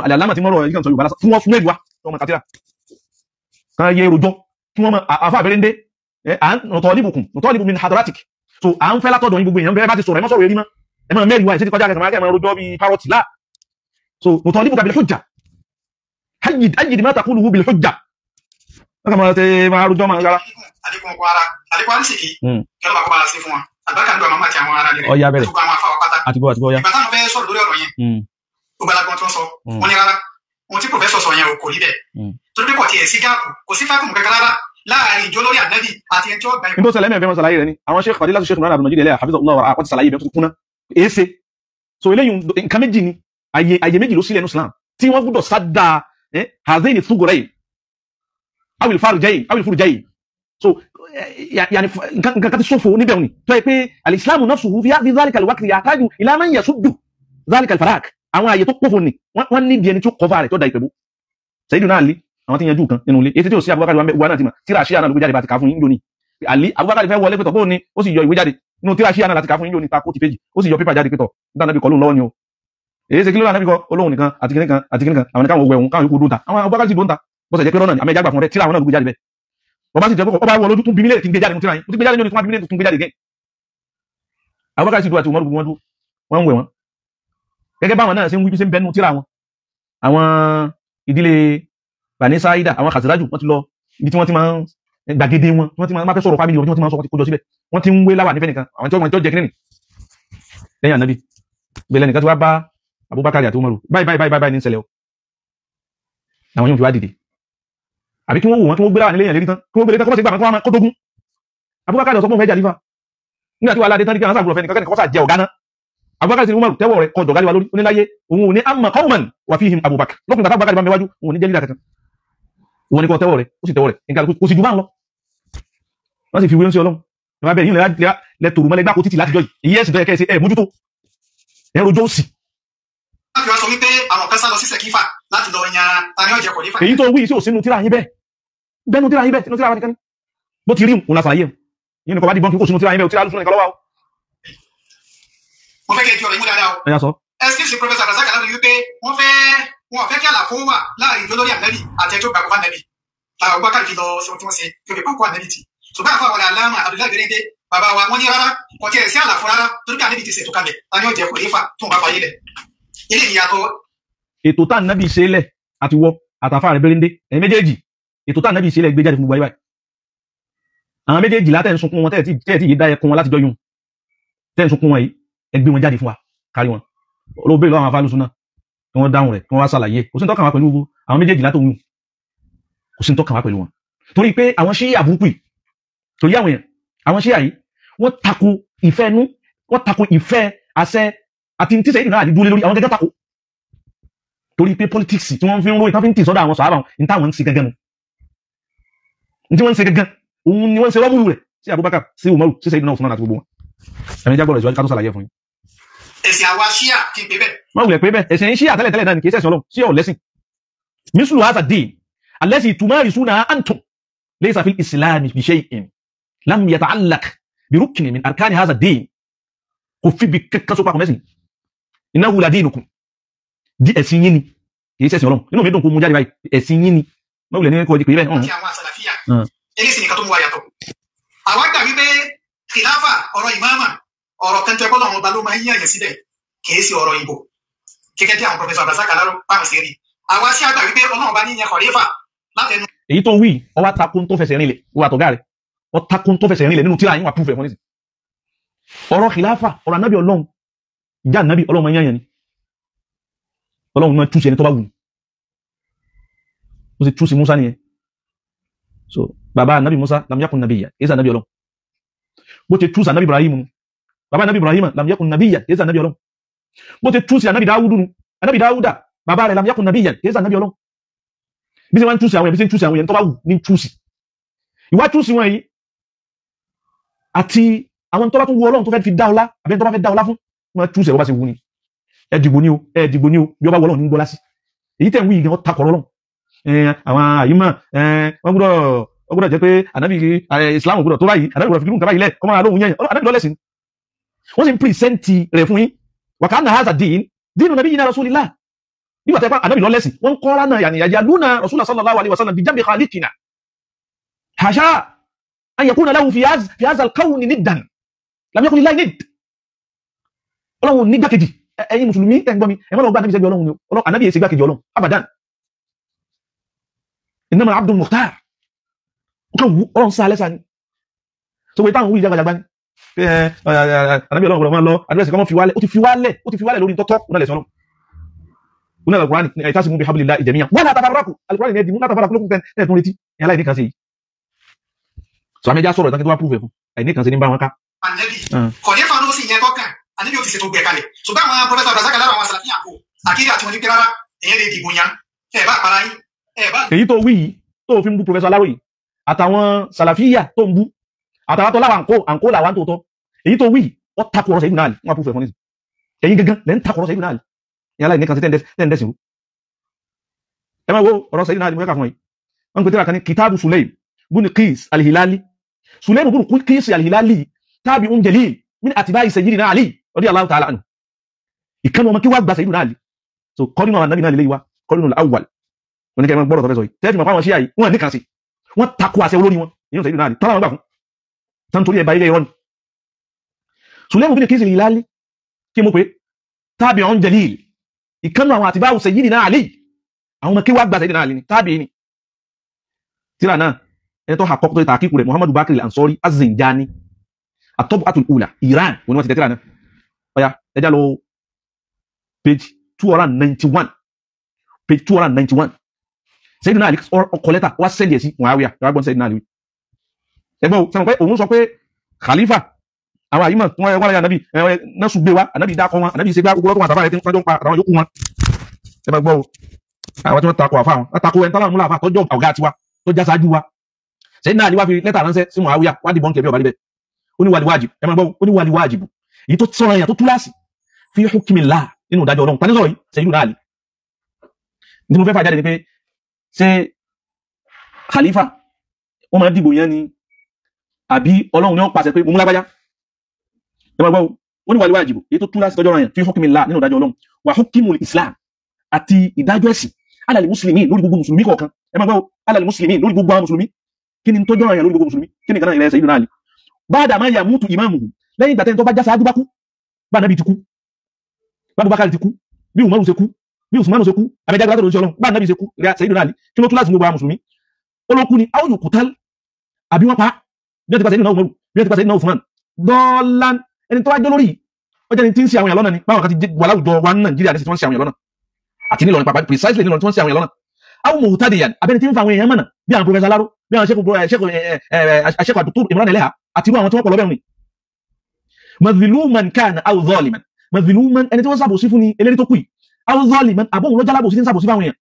àlàlámà tí wọ́n rọ̀ ìkànsọ̀ yorùbá lásán fún wọn fún mẹ́gbà tó mọ̀ kàtíra kan yẹ rojọ́ kí wọ́n mọ̀ àfá àbẹ̀rẹ̀ ń dé nọ̀tọ́líbùkún min hadratik so à ń fẹ́ látọ̀dọ̀ yín gbogbo èèyàn bẹ́ẹ̀ bá ti sọ̀rọ̀ ẹmọ́ sọ̀rọ̀ erí mọ́ ẹmọ́ mẹ́rin wáyé sí ti kọjá kẹkẹrẹ rojọ́ bí parọ́tì láà so nọ̀tọ́líbùkà bil hujja hayyid ma taquluhu bil hujja ọkà máa tẹ máa rojọ́ máa rárá. àdínkù ọkọ̀ ara àdínkù àrísìkì kí ọlọ́pàá kọ́ bá sí fún wa àgbàkà nígbà máa ti àwọn ará rẹ̀ ọya bẹ̀rẹ̀ àtìgbọ́ ya ìgbà táwọn fẹ́ sọ̀rọ̀ lórí ọ̀rọ̀ yẹn gbogbo alágbọ́n tó ń sọ wọ́n ní rárá ohun tí pòfẹ́sọ̀ sọ yẹn kò rí bẹ́ẹ̀ torí pé kò tiẹ̀ sí gáàpù kò sí fákùmù kankan rárá láàrin ìjọ lórí ànábì àti ẹni tí ó gbà nígbà sọlẹ́mì ẹ̀fẹ́ wọn sàlàyé rẹ̀ ni àwọn sheikh fadila sheikh nana abdulmajid ẹlẹ́yà hafizahullah wa ti sàlàyé ibẹ̀ tó kúnná èése so eléyìí nǹkan méjì ni àyè méjì ló sílẹ̀ ní islam tí wọ́n gbọ́dọ̀ sádà hazaini thugurayi awil farujayi so yani nǹkan kan ti sófo níbẹ̀ ni tó yẹ pé alìsílámù nafsuhu fi dhalika alwaqti yahtaju ila man yasuddu dhalika alfaraq àwọn àyè tó pòfò ni wọ́n ní di ẹni tó kọfà rẹ̀ tó da ìpẹ̀bú Sayyidina Ali àwọn tí yanjú kan nínú ilé ètí tí ó sí Abubakar wa náà ti mọ̀ tíra ṣíà náà ló gbé jáde bá ti kà fún yín lónìí Ali Abubakar fẹ́ wọlé pẹ̀tọ̀ bóun ni ó sì yọ ìwé jáde nínú tíra ṣíà náà láti kà fún yín lónìí ta kó ti péjì ó sì yọ pépà jáde pẹ̀tọ̀ nígbà náà bí kọ́ lóun lọ́wọ́ ni o èyí ṣe kí ló rà náà bí kọ́ olóhùn nìkan àti kìnìkan àwọn nìkan òwò ẹ̀hún káwọn yòókù dóńtà àwọn Abubakar sì dóńtà bọ́sẹ̀ jẹ́ pé rọ́nà ni àmì ẹja gbà fún rẹ tíra àwọn náà ló gbé jáde bẹ́ẹ̀ ọba sì jẹ́ pé ọba wọ lójú tún bí mílẹ̀ tí ń gbé jáde nínú tíra yín ó ti gbé jáde nínú tí wọ́n bí mílẹ̀ tún gbé jáde gẹ́ Abubakar sì dúró àti Umaru wọn wọ́n ń wẹ̀ wọ́n gẹ́gẹ́ báwọn náà ṣe ń wí bí ṣe ń bẹnu tíra wọn àwọn ìdílé Bani Saida àwọn Khazraju wọ́n ti lọ ibi tí wọ́n ti máa ń gbàgede wọn wọ́n ti máa fẹ́ sọ̀rọ̀ fámìlì wọn tí wọ́n ti máa ń sọ kójọ síbẹ̀ wọ́n ti ń wé láwà nífẹ̀ẹ́ nìkan àwọn tí wọ́n jẹ́ kínní lẹ́yìn ànábì gbẹlẹ́ nìkan tí wọ́n bá Abubakar àti Umaru báyìí ní ṣẹlẹ̀ o àwọn yóò fi wá dìde àbí kí wọ́n wò wọ́n kí wọ́n gbé láwà nílé yẹn lérí tán kí wọ́n gbé létán kọ́ bá ti gbà wọn kó dógún Abubakar sọ fún ọmọ ẹja lífà nígbà tí wọ́n aládé tán ní kí wọ́n sàgbọ̀rọ̀ fẹ́ nìkan kọ́ sà jẹ ọ̀gá náà Abubakar ti Umaru tẹ́wọ̀ rẹ̀ kọjọ̀ gáríwá lórí oníláyé òun ò ní amma qawman wa fihim Abubakar lókùn tàbí Abubakar bá mẹ́wájú òun ní jẹ́ lílà kankan òun ní kọ́ tẹ́wọ̀ rẹ̀ ó sì tẹ́wọ̀ rẹ̀ nǹkan kò sì jù máa ń lọ wọ́n sì fi wéńsí Ọlọ́run ẹ̀wọ̀n abẹ́ yìí lẹ tòrò mọ́lẹ̀ gbáko títì láti jọ yìí ẹ̀sìn tó yẹ kẹ́ẹ̀sì ẹ̀ mójútó ẹ̀ rojọ́ òsì. láti wá sọ wípé àwọn kan sá lọ sí Sẹ̀kífà láti lọ yan tani ọ̀jẹ̀ kò ní fà. èyí tó wí sí òsínú tíra yín bẹ́ẹ̀ bẹ́ẹ̀nu tíra yín bẹ́ẹ̀ sínú tíra wa nìkan bó ti rí òun lásàlàyé yìí nìkan bá dìbọn kí kò sínú tíra yín bẹ́ẹ̀ tíra lùsùn nìkan lọ́wọ́ mo fẹ́ kí ẹ di ọ̀rọ̀ yín mú dáadáa o. ẹ̀yà sọ. excuse professor Razak Aláròyé wípé wọ́n fẹ́ kí àlàfo wà láàrin ìjọ lórí ànábì àti ẹjọ́ gbàgbọ́ fún ànábì làwọn Abubakar fi lọ sí ohun tí wọ́n ṣe yóò fi pákó ànábì tì ṣùgbọ́n àfa àwọn aláàmà Abdullahi Berende bàbá wa wọ́n ní rárá kò tiẹ̀ sí àlàfo rárá torí pé ànábì ti ṣètò kalẹ̀ tani ó jẹ kò ní fà tó ń bá fayé lẹ̀ ilé ìyàtọ̀. ètò tá ànábì ṣe lẹ̀ àti wọ àtàfà rẹ̀ Berende ẹ̀ méjèèjì ètò tá ànábì ṣe lẹ̀ gbé jáde fún gbogbo ayé báyìí àwọn méjèèjì látẹ̀ ń sunkún wọn tẹ́ẹ̀ tí yé dá ẹkún wọn láti jọ yún tẹ́ẹ̀ ń sunkún wọn yìí ẹ gbé wọn jáde fún wa kárí wọn olóògbé lọ́wọ́ àwọn afálùsùn náà kí wọ́n dáhùn rẹ̀ kí wọ́n wá sàlàyé kò sí ní tọ́kàn wá pẹ̀lú àwọn méjèèjì látòun kò sí ní tọ́kàn wá pẹ̀lú wọn torí pé àwọn ṣíyà burúkú torí àwọn èèyàn àwọn ṣíyà yìí wọ́n tako ìfẹ́ nú wọ́n tako ìfẹ́ àṣẹ àti tí sẹ́yìn náà àdídúró lórí àwọn gẹ́gẹ́ tako torí pé politics tí wọ́n fi ń ròyìn tán fi ń tì sọ́dọ̀ àwọn sọ̀rọ̀ ní táwọn ń ṣe gẹ́gẹ́ nu ní tí wọ́n ń ṣe gẹ́gẹ́ òun ni wọ́n ń ṣe rọ́mùlù rẹ̀ sí Abubakar sí Umaru sí sẹ́yìn náà Usman àti gbogbo wọn ẹ̀mí jágbọ́rọ̀ ìṣòwò ká tó ṣàlàyé fún yín. ẹ̀sìn àwa ṣíà kí n pè bẹ́ẹ̀. wọ́n wulẹ̀ pé bẹ́ẹ̀ ẹ̀sìn ṣíà tẹ́lẹ̀ náà ni kì í ṣẹ̀sìn Ọlọ́run sí ọ̀ lẹ́sìn mislu hadha ad-din alladhi tumarisuna antum laysa fil islam bi shay'in lam yata'allaq bi ruknin min arkani hadha ad-din kò fi bí kankan so papọ̀ mẹ́sìn innahu la dinukum di ẹ̀sìn yín ni kì í ṣẹ̀sìn Ọlọ́run nínú mi dùn kó mú jáde báyìí ẹ̀sìn yín ni wọ́n wulẹ̀ ní kọ́ pé bẹ́ẹ̀ àti àwọn àsàlàfíà eléyìí sì nìkan tó mú wa yàtọ̀ àwa gbà wípé kìláfà ọ̀rọ̀ ìmáàmà ọ̀rọ̀ kan tẹ́ bọ́lá àwọn ọba ló máa ń yàyàn síbẹ̀ kìí sí ọ̀rọ̀ ìbò gẹ́gẹ́ bí àwọn pọfẹsọ Abdulrasaq Aláró báwọn ṣe rí àwa sí àgbà wípé ọlọ́run bá ní yẹn kọ̀rífà látẹnu. èyí tó wí ọwọ́ takun tó fẹsẹ̀ rinlẹ̀ wà tọ̀gá rẹ̀ ọ takun tó fẹsẹ̀ rinlẹ̀ nínú tíra yín wà púfẹ̀ fún nísìn ọ̀rọ̀ khilafa ọ̀rọ̀ anábì ọlọ́run ìjà anábì ọlọ́run máa ń yàyàn ni ọlọ́run máa túnṣe ẹni tó bá wù ó sì túnṣe Musa nìyẹn so bàbá anábì Musa lam yakun nabiyya èyí sànábì ọlọ́run bó ti túnṣe anábì Ibrahim bàbá anábì Ibrahim lam yakun nabiyya èyí sànábì ọlọ́run bó ti túnṣe anábì Dáwúdù anábì Dáwúdà bàbá rẹ̀ lam yakun nabiyya èyí sànábì ọlọ́run bí ṣe wọ́n túnṣe àwọn ẹ̀bí ṣe ń túnṣe àwọn èèyàn tó bá wù ní túnṣe ìwá túnṣe wọn yìí àti àwọn tó bá tún wọ ọlọ́run tó fẹ́ fi dá ọlá àbí tó bá fẹ́ dá ọlá fún wọn túnṣe ọba ṣe wù ní ẹ̀dìgbò ní o ẹ̀dìgbò ní o bí ọba wọ ọlọ́run ní gbọ́lá sí èyí tẹ̀ ń wí ìgbẹ́ wọn takọ̀ ọlọ́run àwọn àyímọ̀ wọn gbọ́dọ̀ jẹ́ pé ànábì Islam gbọ́dọ̀ tó báyìí ànábì gbọ́dọ̀ fi nǹkan báyìí lẹ̀ ọmọ àlóhun yẹn ànábì lọ́lẹ́sìn wọ́n sì ń pìrìsẹ́ǹtì rẹ̀ fún yín wàkà náà hàzà dínú nabiyyina rasulillah nígbà tẹ́pá ànábì lọ́lẹ́sìn wọ́n kọ́ ránà yàjálúnà rasulullah sallallahu alaihi wasallam bijambi khaliqina hasha an yakuna lahu fi hadha al-kawn niddan lam yakun lillahi nidd ọlọ́run ní gbákejì ẹ̀yin mùsùlùmí tẹ́gbọ́n mi ẹ̀mọ́ lọ gbá ànábì sẹ́gbẹ́ ọlọ́run ni ànábì èsì gbákejì ọlọ́run abadan innama abdul mukhtar ọlọ́run sáà lẹ́sà ni so wọ́n táwọn wí jagajagba ni ànábì ọlọ́run máa lọ adírẹ́sì kan ó ti fi wálẹ̀ lórí tọ́tọ́ ọ̀nà una al-Qur'an itasimu bihablillahi jami'an wala tafarraqu al-Qur'an ni dimu la tafarraqu lokun ten tun reti yan lai ni kan ṣe so ame ja sọ̀rọ̀ tan kí tó wá prove fún ai ni kan ṣe ní bá wọn ká Ànábì kọ̀rífà ló sì yẹn kọ́kàn Ànábì ó ti ṣètò gbé kalẹ̀ ṣùgbọ́n àwọn Professor Abdulrasaq Aláró àwọn Salafiyan kò àkídà àti wọn ní pé rárá èyàn lè dìbò yan ẹ bá para yín ẹ bá. èyí tó wí yìí tó fi ń bú Professor Aláró yìí àtàwọn Salafiya tó ń bú àtàwọn tó láwọn àǹkó làwọn tó tọ́ èyí tó wí ó takò ọ̀rọ̀ Sayyidina Ali wọn prove fún ní èyí gangan lẹ́ ń takò ọ̀rọ̀ Sayyidina Ali yàrá ìnìkan sí tẹ́ndẹ̀sìn ẹ máa wo ọ̀rọ̀ Sayyidina Ali mú ẹ́kà fún ẹ̀ wọ́n pè tíra kan ní kitabu Sulaym buni Qis al-Hilali Sulaym buni Qis al-Hilali tabi'un jalil min atba'i Sayyidina Ali radiyallahu ta'ala anhu ìkànnì ọmọ kí wá gba Sayyidina Ali so kọ́nínú àwọn nàbí náà lè wá kọ́nínú al-awwal wọn ní kẹ́ gbọ́rọ̀ tọ́fẹ́ sọ yìí tẹ́fì mọ̀ fáwọn ṣíyà yìí wọ́n nìkan sí wọ́n takò àṣẹ olórí wọn èyí Sayyidina Ali tọ́lá wọn gbà fún tán torí ẹ̀bá ilé ìrọ́ni Sulaym buni Qis al-Hilali kí mo pé tabi'un jalil ìkànnì àwọn àtibáwò Sayyidina Ali àwọn ọmọ kí wá gba Sayyidina Ali ni tábí ni tíra náà ẹni tó ha kọ́kọ́ tó ta kíkù rẹ̀ Muhammadu Bakr al-Ansari az-Zinjani at-Tab'atul Ula Iran wọn ni wọ́n ti tẹ̀ tíra náà ọya ẹjá lọ page 291 page 291 Sayyidina Ali ọkọ̀ lẹ́tà wá sẹ́ndì ẹ̀ sí Muawiya gbọ́n Sayyidina Ali ẹgbọ́n sẹ́wọ̀n pé òun sọ pé khalifa àwọn àyímọ̀ wọ́n wá láyé ànábì náà ṣùgbé wá ànábì dákọ̀ wọn ànábì ìṣẹ́gbá gbogbo ọkọ̀ àtàbà rẹ̀ tí wọ́n jọ ń pa àwọn yòókù wọn ẹ bá gbọ́ o àwọn tí wọ́n takọ̀ àfà wọn takọ̀ ẹni tọ́lá múlá àfà tọ́jọ́ ọ̀gá tiwa tó já sáájú wa Sayyidina Ali wá fi lẹ́tà ránṣẹ́ sí Muawiya wá dìbọn kẹ̀mí ọ̀bá níbẹ̀ ó ní wàlí wájib ẹ máa gbọ́ ó ní wàlí wájib èyí tó sọ̀rọ̀ yẹn tó túláàsì fi hukmillah nínú ìdájọ́ Ọlọ́run tani sọ̀rọ̀ yìí Sayyidina Ali ní mo fẹ́ fà jáde ni pé ṣé khalifa wọ́n máa dìbò yẹn ni àbí Ọlọ́run ni wọ́n pàṣẹ pé mo mú lágbájá ẹ máa gbọ́ ó ní wàlí wájib èyí tó túláàsì tọ́jọ́ yẹn fi hukmillah nínú ìdájọ́ Ọlọ́run wà hukmul Islam àti ìdájọ́ ẹ̀sìn alàlè mùsùlùmí lórí gbogbo mùsùlùmí kọ̀ọ̀kan ẹ máa gbọ́ alàlè mùsùlùmí lórí gbogbo àwọn mùsùlùmí kí ni tọ́jọ́ ọ̀rọ̀ yẹn lórí gbogbo mùsùlùmí kí ni kan náà ilẹ̀ Sayyidina Ali ba'da ma yamutu imamuhu lẹ́yìn ìgbà tẹ́ni tó bá já sáájú bá kú bá nàbí ti kú bá Abubakar ti kú bí Umaru ṣe kú bí Usmanu ṣe kú abẹ́jáde látọ̀dọ̀ sí Ọlọ́run bá nàbí ṣe kú rẹ̀ Sayyidina Ali kí ló tún láti gbogbo àwọn mùsùlùmí olókú ni àwọn yòókù tál àbí wọ́n pa bí wọ́n ti pa Sayyidina Umaru bí wọ́n ti pa Sayyidina Usman dọ́ọ̀lán ẹni tó wá jọ lórí ọjọ́ ni tí ń ṣe àwọn èèyàn lọ́nà ni báwọn kan ti wà láwùjọ wa ní Nàìjíríà ní tí wọ́n ṣe àwọn èèyàn lọ́nà àti nílọrin pàpà precisely nílọrin tí wọ́n ṣe àwọn èèyàn lọ́nà àwọn muhtadiyan abẹni tí ń fa àwọn èèyàn mọ̀nà bí àwọn Professor Aláró bí àwọn Sheikh Imran Eleha àti irú àwọn tí wọ́n pọ̀ lọ́bẹ̀rún ni madhluman kana aw zaliman madhluman ẹni tí wọ́n ṣàbòsí fún ni eléri tó kù yìí aw zaliman àbóhùn lọ́jà lábòsí tí ń ṣàbòsí fáwọn èèyàn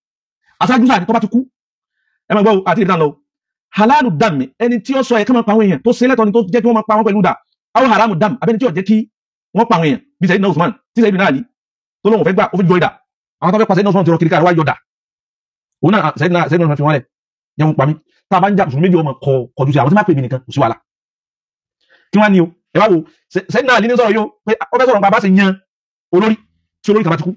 aṣáájú sáà ní tó bá ti kú ẹ máa gbọ́ àti ìdílé lọ halalu dam ẹni tí ó sọ ẹ̀ká máa pa àwọn èèyàn tó ṣe lẹ́tọ̀ ni tó jẹ́ kí wọ́n máa pa wọn pẹ̀lú dà aw haramu dam abẹni tí ó jẹ́ kí wọ́n pa àwọn èèyàn bí Sayyidina Usman tí Sayyidina Ali tó lóun fẹ́ gbà ó fi jọ ìdà àwọn tó fẹ́ pa Sayyidina Usman ti rọ kiri káàrọ̀ wáyé ọ̀dà òun náà Sayyidina Usman fi wọ́n lẹ̀ jẹun pa mí tá a bá ń jà mùsùlùmí méjì ọmọ kọjú sí àwọn tí máa pè mí nìkan kò sí wàhálà kí wọ́n ní o ẹ wá wo Sayyidina Ali ní sọ̀rọ̀ yóò pé ó fẹ́ sọ̀rọ̀ nípa bá ṣe yan olórí tí olórí kàbá ti kú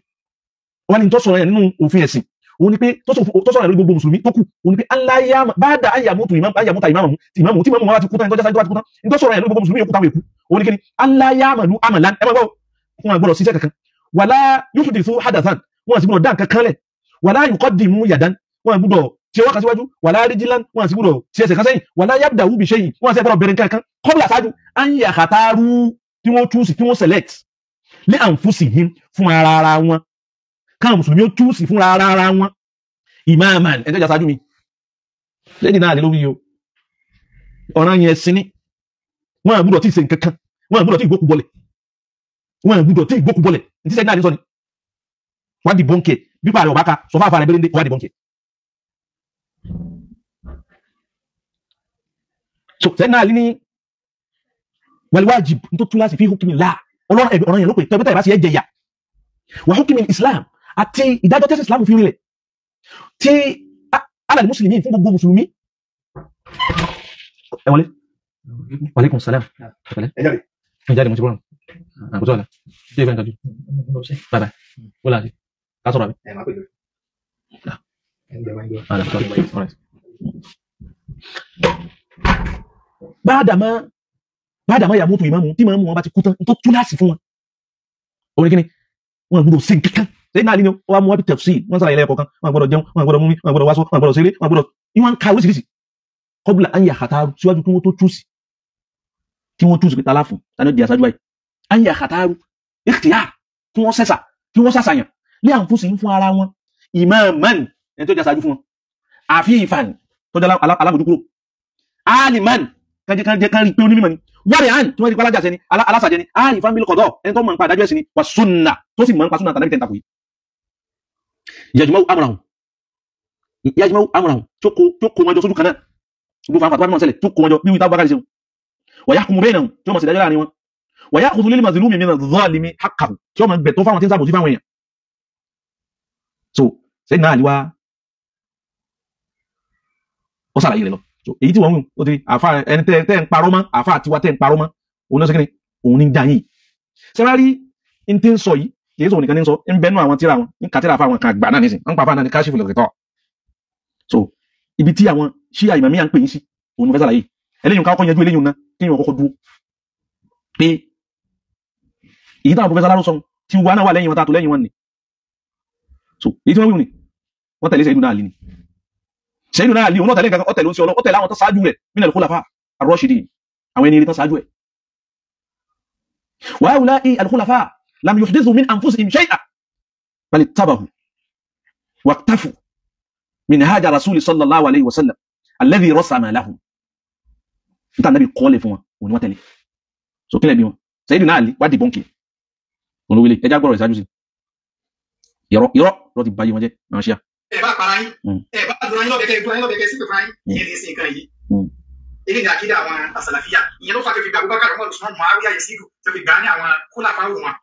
wọ́n ní tó sọ̀rọ̀ yẹn nínú òfin ẹ̀sìn òun ni pé tó sọ̀rọ̀ yẹn lórí gbogbo mùsùlùmí tó kù òun ni pé aláyàmà bá dà áyàmúta ìmáàmù tí ìmáàmù wọn wá ti kú tán ní tọ́jà sáájú wá ti kú tán ní tó sọ̀rọ̀ yẹn lórí gbogbo mùsùlùmí yóò kú táwọn èkú òun ni kí ni alla ya'malu amalan ẹ máa gbọ́ wọn gbọ́dọ̀ ṣiṣẹ́ kankan wala yuhdithu hadathan wọn sì gbọ́dọ̀ dá nǹkan kan lẹ̀ wala yuqaddimu yadan wọn gbọ́dọ̀ tí wọ́n kan síwájú wala rijlan wọn sì gbọ́dọ̀ tí ẹsẹ̀ kan sẹ́yìn wala yabda'u bi shay'in wọn sì gbọ́dọ̀ bẹ̀rẹ̀ nǹkan kan qabla ṣáájú an yakhtaru tí wọ́n choose tí wọ́n select li anfusihim fún ara wọn káwọn mùsùlùmí ó choose fún ara wọn imaman ẹjọ́ jà ṣáájú mi lẹ́dí náà lè lórí o ọ̀ràn yẹn sí ní wọ́n gbọ́dọ̀ tí ì ṣe nǹkan kan wọ́n gbọ́dọ̀ tí ì gbókù bọ́lẹ̀ wọ́n gbọ́dọ̀ tí ì gbókù bọ́lẹ̀ ní sẹ́yìn náà ní sọ ni wọ́n di bọ́ǹkẹ̀ bí pààrọ̀ ọ̀bá ka sọ fún àfàrẹ̀ bẹ́rẹ̀ wọ́n di bọ́ǹkẹ̀. so sẹ́yìn náà ní wal-wajib tó tún láti fi hukmillah ọlọ́run ẹ̀bẹ̀ ọ̀ràn yẹn ló pè tẹ́gbẹ́tà ìbá sí ẹ̀jẹ̀ yà wà hukmil Islam àti ìdájọ́ tẹ́sí Islam fi rinlẹ̀ tí ala al-muslimin fún gbogbo mùsùlùmí. ẹ wọlé wàlékùn sálám ẹ jáde mo ti bọ́rùn àkótó ọ̀la ṣé ìfẹ́ nǹkan jù bye bye wọ́n láti ká sọ̀rọ̀ àbí. báàdàmá yà mútu ìmáàmù tí ìmáàmù wọn bá ti kú tán tó tú láàsì fún wọn orí kíni wọn gbọ́dọ̀ sí kankan ṣé náà nínú wọn mú wọn bí tafsir wọn sára ilẹ̀ ẹ̀kọ́ kan wọn gbọ́dọ̀ jẹun wọn gbọ́dọ̀ mú mi wọn gbọ́dọ̀ wáṣọ wọn gbọ́dọ̀ ṣeré wọn gbọ́dọ̀ ìwọ̀n ká oríṣiríṣi qabla an yakhtaru síwájú kí wọ́n tó túùsì kí wọ́n túùsì pé tálá fún tani di aṣáájú báyìí an yakhtaru ikhtiyar kí wọ́n sẹ́sà kí wọ́n sàṣàyàn lé àǹfóṣì fún ara wọn imaman ẹni tó jẹ́ aṣáájú fún wọn àfihàn tó jẹ́ alábòjúkúrò aliman kan rí pé onímọ̀ ni wọ́rẹ̀ àn tí wọ́n rí pé alájàṣẹ́ ni alásàjẹ́ ni àrífàn bil qada ẹni tó mọ̀ nípa àdájọ́ ẹ̀sìn ni wà sunna tó sì mọ̀ nípa sunna tàbí tẹ̀ntàkù yìí yajma'u amrahum tó kó wọn jọ sójú kan náà gbogbo àwọn àtàwọn ṣẹlẹ̀ tó kó wọn jọ bí wíta bákàrí ṣeun wa yahkumu bainahum tí wọ́n mọ̀ sí dájọ́ láàrin wọn wa ya'khudhu lil mazlumi min adh-dhalimi haqqahu tí wọ́n mọ̀ gbẹ̀tọ́ fáwọn tí ń sàbòsí fáwọn èèyàn. so sẹ́yìn náà àlíwá ó sàlàyé rẹ̀ lọ so èyí tí wọ́n wù ó ti àfa ẹni tẹ́ ń parọ́ mọ́ àfa àtiwá tẹ́ ń parọ́ mọ́ òun náà sẹ́kìnì òun ní jà yìí sẹ́wárí ní tí ń sọ yìí kìí sọ nìkan ní sọ ń bẹnu àwọn tíra wọn ń kàtíra fáwọn kan àgbà náà nísìn ń pa fáwọn ní Kashiful Ghita so ibi tí àwọn ṣíà ìmàmíyà ń pè yín sí òun fẹ́ sàlàyé eléyìí ká kọ́kọ́ yanjú eléyìí náà kí wọ́n kọ́kọ́ dúró pé èyí táwọn Professor Aláró sọ tí wọ́n náà wà lẹ́yìn wọn tààtò lẹ́yìn wọn ni so èyí tí wọ́n wí ni wọ́n tẹ̀lé Sayyiduna Ali ni Sayyiduna Ali òun náà tẹ̀lé nǹkan ó tẹ̀lé oúnjẹ ọlọ́ ó tẹ̀lé àwọn tó ṣáájú rẹ̀ minal khulafa ar-rashidin àwọn ẹni tó ṣáájú ẹ̀ wa ha'ula'i al-khulafa lam yuhdithu min anfusihim shay'an bal ittabahu waqtafu min haja rasuli sallallahu alayhi wa sallam alladhi rasama lahum nta nabi kọ́lé fún wọn òun wọ́n tẹ̀lé so kílẹ̀ bí wọn Sayyiduna Ali wá di bọ́ǹkì òun wílé ẹjá gbọ́rọ̀ ìsájú sí ìrọ́ ti báyé wọn jẹ́ àwọn ṣíà ẹ bá para yín ẹ bá dùn ayé lọ́bẹ̀kẹ́ sí pé fún yín ìyẹn lè sí nǹkan yìí ilé ní àkídà àwọn àsàlàfíà ìyẹn ló fà tó fi gba Abubakar Umar Usman Muawiya Yazidu tó fi gbà ní àwọn kúlàfà wò wọn.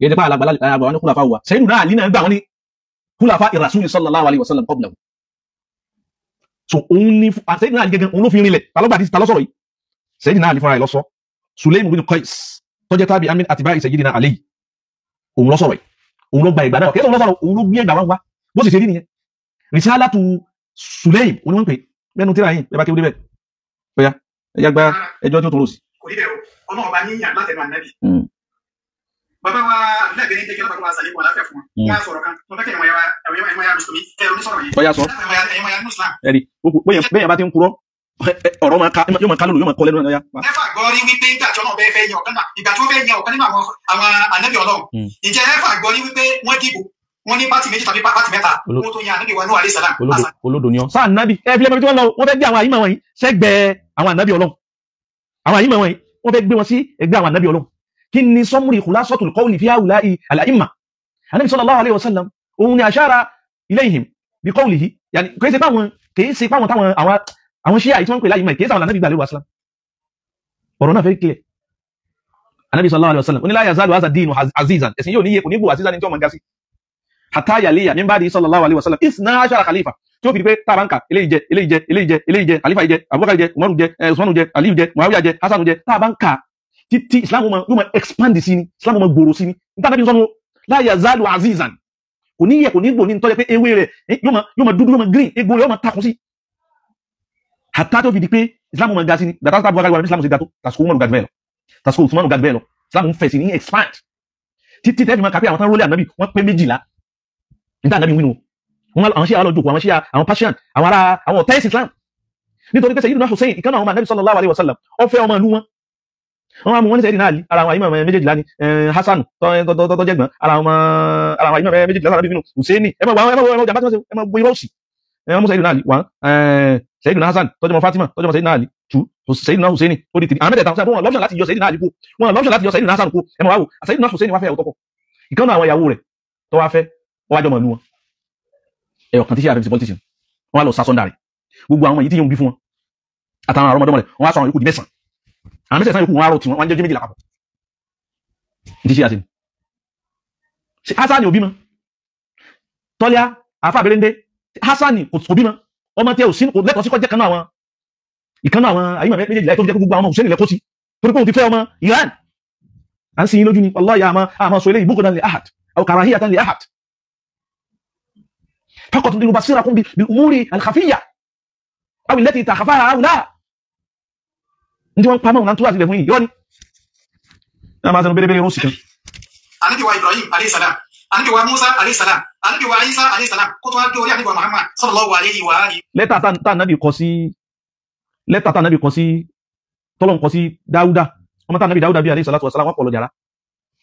yẹn ti pa àgbà wọn ní kúlàfà wò wa Sayyiduna Ali náà gbà wọn ní kúlàfà Rasuli sallallahu alayhi wa sallam qablahu so òun ní Sayyiduna Ali gẹ́gẹ́ òun ló fi rinlẹ̀ talọ́sọ̀rọ̀ yìí Sayyiduna Ali fúnra ẹ̀ lọ́sọ Sulaym bin Qais tọ́jẹ́ tábí amin atba'i Sayyidina Ali òun lọ́sọ̀rọ̀ yìí òun ló gba ìgbà náà kẹ́sọ̀ lọ́sọ̀rọ̀ òun ló gbé ẹgbà wá bó sì ṣe rí nìyẹn Risalatu Sulaym òun ni wọ́n ń pè lẹ́nu tíra yìí ẹ bá kí ó débẹ̀ ọ̀yá ẹjá gba ẹjọ́ tí ó tó lò sí. kò ní bẹ̀rù ọlọ́run ọba yíyan látẹnu ànábì. bàbá wa lẹ́gbẹ̀ẹ́ ní jẹ́ kí ọlọ́pàá wa sàlẹ̀ wọn láfẹ̀ fún wọn wọ́n á sọ̀rọ̀ kan wọ́n fẹ́ kí ẹ̀wọ̀n ya mùsùlùmí kẹrù ní sọ̀rọ̀ yìí. ọ̀yá sọ ẹ̀wọ̀n ya Muslim. ẹ̀rí bẹ́ẹ̀ bá ti ń kúrọ́ ọ̀rọ̀ yóò máa ká lónìí yóò máa kọ́ lẹ́nu náà. ẹ̀fà gbọ́rí wípé ìgbà tí ọlọ́run bẹ́ẹ̀ fẹ́ yan ọ̀kan náà ìgbà tí wọ́n fẹ́ yan ọ̀kan nínú àwọn ànábì ọlọ́run ìjẹ́ ẹ̀fà gbọ́rí wípé wọ́n dìbò wọ́n ní pátì méjì tàbí pátì mẹ́ta wọ́n tó yan ànábì wa Nuhu alayhi salam. olódò ni ọ sáà nábì ẹ fi lẹ́mọ̀ tí wọ́n lọ wọ́n fẹ́ gbé àwọn àyímọ̀ wọ̀nyí sẹ́gbẹ̀ẹ́ àwọn ànábì ọlọ́run àwọn àyímọ̀ wọ̀nyí wọ́n fẹ́ gbé wọn sí ẹgbẹ́ àwọn ànábì ọlọ́run kí ni sọmúrì khulasatul qawli fi haula'i al-a'imma ànábì sallallahu alayhi wa sallam òun ni ashara ilayhim bi qawlihi yani kìí ṣe páwọn táwọn àwọn ṣíà tí wọ́n ń pè láyìmọ̀ kìí sáwọn ànábì gbà lè wà sílám ọ̀rọ̀ náà fẹ́ kílẹ̀ ànábì sallallahu alayhi wa sallam ó ní la yazalu hadha ad-dinu azizan ẹ̀sìn yóò níye kò ní bò azizan ní tí wọ́n mọ̀ gásí hatta yaliya min ba'di sallallahu alayhi wa sallam isna ashara khalifa tí ó fi di pé tàbánkà eléyìí jẹ khalifa jẹ abubakar jẹ umaru jẹ usmanu jẹ aliyu jẹ muawiya jẹ hasanu jẹ tàbánkà títí islam yóò máa expand sí ni islam máa gbòòrò sí ni níta nàbí sọnù la yazalu azizan kò ní yẹ kò ní gbò ní tọ́jẹ́ pé ewé rẹ̀ yóò máa dúdú yóò máa green egbò rẹ̀ yóò máa takun sí hatta tó fi di pé islam máa ga sí ni dàtà sábà bukari wà ní islam ṣe ga tó tàṣkò umaru ga jùmẹ́ lọ tàṣkò Usman gàgbẹ́ lọ Islam ń fẹ̀ sí ní expand títí tẹ́fì máa kàpé àwọn tán rólé ànábì wọ́n pé 12 nígbà ànábì wínú àwọn ṣíà alọ́jọ́kù àwọn ṣíà àwọn Persian àwọn ọ̀tá ẹ̀sìn Islam nítorí pé Sayyidina Hussein ìkànnà àwọn ànábì sallallahu alaihi wasallam ó fẹ́ ọmọ ìlú wọn wọ́n mú wọn ní Sayyidina Ali ara àwọn àyímọ̀ méjèèjìlá ni Hassan tó jẹ́gbọ́n ara àwọn àyímọ̀ méjèèjìlá lára bíbínú Husseini ẹ máa jàmbá tí wọ́n ṣe ẹ máa gbé irọ́ọ̀sì ẹ mú Sayyidina Ali 1 Sayyidina Hassan tó jẹ́ Fatima tó jẹ́ Sayyidina Ali 2 Sayyidina Husseini ó di 3 àwọn mẹ́tẹ̀ẹ̀ta wọ́n lọ́pṣọ̀n láti yọ Sayyidina Ali kú wọ́n lọ́pṣọ̀n láti yọ Sayyidina Hassan kú ẹ máa wò Sayyidina Husseini wá fẹ́ ìyàwó tọ́kọ̀ ìkànnà àwọn ìyàwó rẹ̀ tó wá fẹ́ ó wá jọmọ̀ ìlú wọn ẹ̀yọ̀ kan tí ṣe àrẹ̀mí politician wọ́n wá lọ sásọ́ndà rẹ̀ gbogbo àwọn èyí tí yóò bí fún wọn àtàwọn àrọ́mọdọ́mọ rẹ̀ wọ́n wá sọ àwọn ikú di 9 àwọn mẹ́sẹ̀sán yòókù wọn á rò tí wọ́n jẹ́ 12 lápapọ̀ ìdí ṣe àti Hassani òbí mọ́ tọ́lá àfà Bẹ́rẹ́ndé Hassani kò bí mọ́ ọmọ tí ẹ ò sí kò lẹ́tọ̀ọ́ sí kọ́ jẹ́ kan náà ìkànnà àwọn àyíma méjèèjì tó jẹ́ gbogbo àwọn Hussein lẹ́kọ́ sí torí pé òun ti fẹ́ ọmọ Iran à ń sin lójú ni wallahi àmà sọ eléyìí bughdan li ahad aw karahiyatan li ahad faqat linubasirakum bil umuri al khafiyya aw allati takhafaha haula ndi wọ́n pamọ́ nan tó láti lè fún yìí yọ́ ni na máa sẹ́nu bẹ́rẹ̀bẹ́rẹ̀ rọ́sì kan Ànábì wa Ibrahim alayhi salam Ànábì wa Musa alayhi salam Ànábì wa Isa alayhi salam kó tó wá dé orí Ànábì wa Muhammad sallallahu alayhi wa alihi lẹ́tà tá Ànábì kọ sí tọ́lọ́n kọ sí Dáúdà ọmọ tá Ànábì Dáúdà bí alayhi salatu wasalam wọ́n pọ̀ lọ jàrá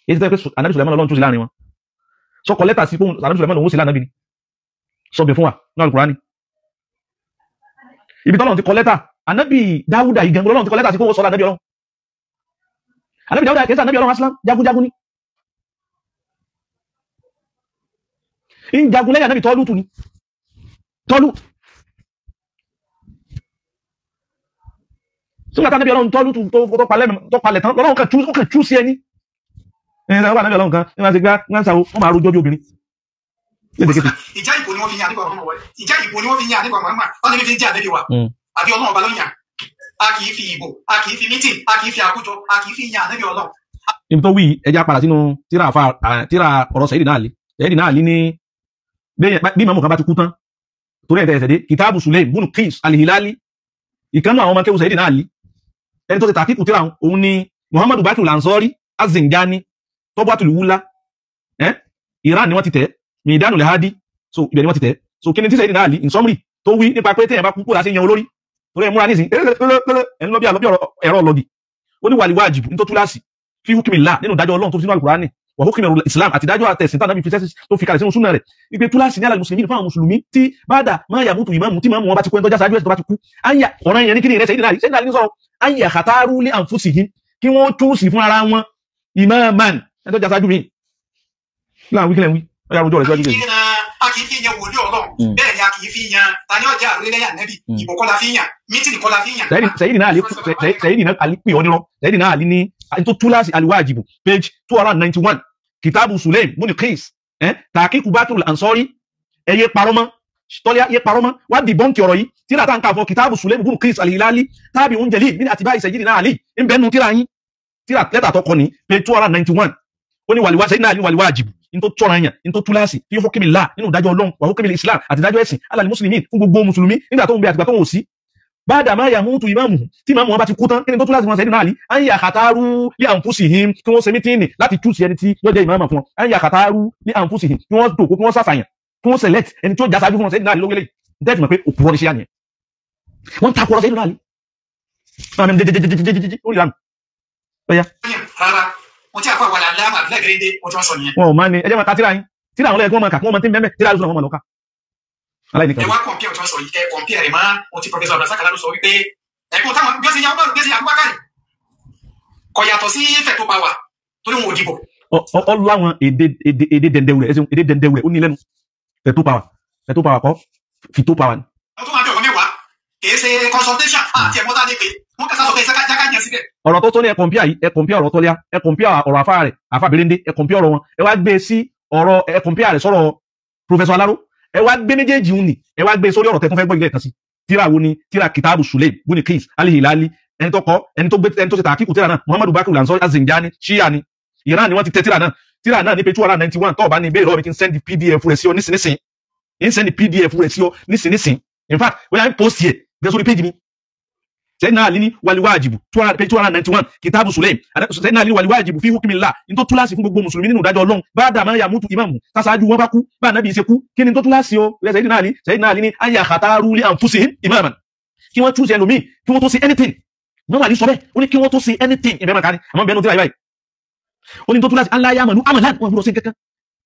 èyí tẹ́ pé Ànábì Sulaiman lọ́n tún sí láàrin wọn sọkọ̀ lẹ́tà sí fún Ànábì Sulaiman lòun sí lánàbì ni sọ́bẹ̀ fún wa náà Al-Qur'ani ibi tọ́lọ́n ti kọ lẹ́tà Ànábì Dáúdà igan lọ́lọ́n ti kọ lẹ́tà sí kó sọ́lá Ànábì Ọlọ́run Ànábì Dáúdà kẹsà Ànábì Ọlọ́run aslam jagunjagun ni in jagun lẹ́yìn Ànábì Tọ́lútù ni Tọ́lú sígbàtà Ànábì Ọlọ́run Tọ́lútù tó palẹ̀ tán lọ́lọ́run kan tú sí ẹni ẹ̀yìn Ànábì Ọlọ́run kan ní wọ́n ti gbá wọ́n sàwọ́ wọ́n máa rójọ́ bí obìnrin ìjà ìbò ni wọ́n fi yan àdígbà Muhammad ìjà ìbò ni wọ́n fi yan àdígbà Muhammad wọ́n ní fi jẹ́ àdébí wa àbí Ọlọ́run ọba ló yàn a kì í fi ìbò a kì í fi mítìn a kì í fi àkójọ a kì í fi yan àdébí Ọlọ́run. ibi tó wí ẹja padà sínú tíra ọ̀rọ̀ Sayyidina Ali ní bí mọ́mù kan bá ti kú tán torí ẹ̀tẹ̀ ẹ̀sẹ̀dé kìtàbù Sulaym bùnú Qais al-Hilali ìkanú àwọn ọmọ kéwù Sayyidina Ali ẹni tó ti tàkíkù tíra òun ni Muhammadu Bakr al-Ansari az-Zinjani Tawbatul Wula Iran ni wọ́n ti tẹ̀ Midanul Hadi so ibẹ̀ ni wọ́n ti tẹ̀ so kí ni tí Sayyidina Ali in summary tó wí nípa pé tẹ́yẹ̀ bá kúkú láti yan olórí torí ẹmúra nísìn ẹni lọ́bí ẹ̀rọ lọ́gì ó ní wàlí wájìbù ní tó túláàsì fi hukmillah nínú ìdájọ́ Ọlọ́run tó fi sínú Al-Qur'ani wà hukmi Islam àti ìdájọ́ àtẹ̀sìn tánàbí fi sẹ́sì tó fi kalẹ̀ sínú súnà rẹ̀ wípé túláàsì ní al-muslimin fún àwọn mùsùlùmí tí bada máa yàmútu ìmáàmù tí máàmù wọn bá ti kú ẹni tó já sáájú ẹ̀sìn tó bá ti kú áyà ọ̀ràn yẹn ní kíni rẹ̀ Sayyidina Ali ní sọ̀rọ̀ áyà khataru li anfusihim kí wọ́n túùsì fún ara wọn imaman ẹni tó já sáájú mi láàrín wíkílẹ̀ wí ọ̀yà rújọ́ rẹ̀ síwájú rẹ̀ a kì í fi yan wòlíì Ọlọ́run bẹ́ẹ̀ ni a kì í fi yan tani ọjà àrùlẹ́yà Ànábì ìbò kọ́ la fi yan mítìnì kọ́ la fi yan. Sayyidina Ali pè ọ́ nírọ́ Sayyidina Ali ní tó túláàsì al-Wajibu page 291 kìtàbù Sulaym bùnú Qais tàkíkù Bakr al-Ansari ẹyẹ parọ́mọ́ tọ́lá yẹ parọ́mọ́ wá di bọ́ǹkì ọ̀rọ̀ yìí tíra tá ń kà fọ́ kìtàbù Sulaym bùnú Qais al-Hilali tabi'un jalil min atba'i Sayyidina Ali ń bẹ́nu tíra yín tíra lẹ́tà tó kọ ní page 291 ó ní wàlíwá Sayyidina Ali wàlíwá àjìbù in tó tọ́ra yẹn in tó túláàsì fi hukmillah nínú ìdájọ́ Ọlọ́run wà hukmil Islam àti ìdájọ́ ẹ̀sìn alal muslimin fún gbogbo mùsùlùmí nígbà tó ń bẹ àtìgbà tó ń wò sí bada ma yamutu imamu tí imamu wọn bá ti kú tán kí ni tó túláàsì wọn Sayyidina Ali an yakhtaru li anfusihim kí wọ́n ṣe mítínì láti choose ẹni tí yóò jẹ́ ìmáàmù fún wọn an yakhtaru li anfusihim kí wọ́n dòkó kí wọ́n sàṣàyàn kí wọ́n select ẹni tí ó jásájú fún wọn Sayyidina Ali lógélé dẹ́ẹ̀tì mọ̀ pé òpùrọ̀ ní ṣe yàn wọ́n takọ̀rọ̀ Sayyidina Ali wọ́n tí a fà wà láàmà lẹ́gẹ̀rẹ́dẹ́ wọ́n tí wọ́n sọ nìyẹn. wọn ò máa ní ẹjẹ́ máa ka tíra yín tíra àwọn ẹgbẹ́ wọn máa kà kí wọ́n máa tí ń bẹ́ẹ̀ tíra lóṣù náà wọ́n máa lọ́ka. ẹ wá kọ̀ǹpìà tí wọ́n sọ yìí ẹ kọ̀ǹpìà rẹ̀ máa wọ́n ti Professor Abdulrasaq Alaro sọ wípé ẹ̀kún táwọn bí ó ṣe yan ọgbọ́n bí ó ṣe yan Abubakar kò yàtọ̀ sí fẹ̀tọ́ bá wà torí wọn ò dìbò. ọ láwọn èdè dẹndẹwulẹ ẹsẹ èdè dẹndẹwulẹ ó ní lẹ́nu fẹ̀tọ́ pàwà kọ́ fìtó pàwà ni. wọ́n tún máa bí ọ̀rọ̀ mẹ́wàá kì í ṣe consultation àti ẹ̀mọ́tà ní pé wọ́n kẹsà sọ pé jáká yẹn síbẹ̀. ọ̀rọ̀ tó ní ẹ kọ̀ǹpìà yìí ẹ kọ̀ǹpìà ọ̀rọ̀ tọ́lẹ́à ẹ kọ̀ǹpìà ọ̀rọ̀ afá rẹ̀ afá Bẹ́rẹ́ndé ẹ kọ̀ǹpìà ọ̀rọ̀ wọn ẹ wá gbé sí ọ̀rọ̀ ẹ kọ̀ǹpìà rẹ̀ sọ̀rọ̀ Professor Alaro ẹ wá gbé méjèèjì ń nì ẹ wá gbé sórí ọ̀rọ̀ tẹ́tún fẹ́ gbọ́ ilé ẹ̀kan sí tíra wo ni tíra kìtàbù Sulaym bùnú Qais al-Hilali ẹni tó ṣe tàkíkù tíra náà Muhammadu Bakr al-Ansari az-Zinjani Shia ni Iran ni wọ́n ti tẹ tíra náà ní page 291 tó bá ní ìbéèrè ọ̀bí kí n send PDF rẹ̀ sí ọ nísinsìnyí n send PDF rẹ̀ sí ọ nísinsìnyí in fact wọ́n yà ń post yẹ gbé sórí page mi Sayyidina Ali ní wal-wajibu page 291 kitabu Sulaym Sayyidina Ali ní wal-wajibu fi hukmillah in tó túláàsì fún gbogbo mùsùlùmí nínú ìdájọ́ Ọlọ́run ba'da ma yamutu imamu tasáájú wọn bá kú bá Ànábì ṣe kú kí ni tó túláàsì o Sayyidina Ali ní an yakhtaru li anfusihim imaman kí wọ́n choose ẹlòmíì kí wọ́n tó ṣe anything mọ́mọ́ àlì sọ bẹ́ẹ̀ ó ní kí wọ́n tó ṣe anything ìbẹ̀rẹ̀ kan àmọ́ bẹ́ẹ̀ ní tíra ìbáyìí ó ní tó túláàsì an la ya'malu amalan wọn gbọ́dọ̀ sí kankan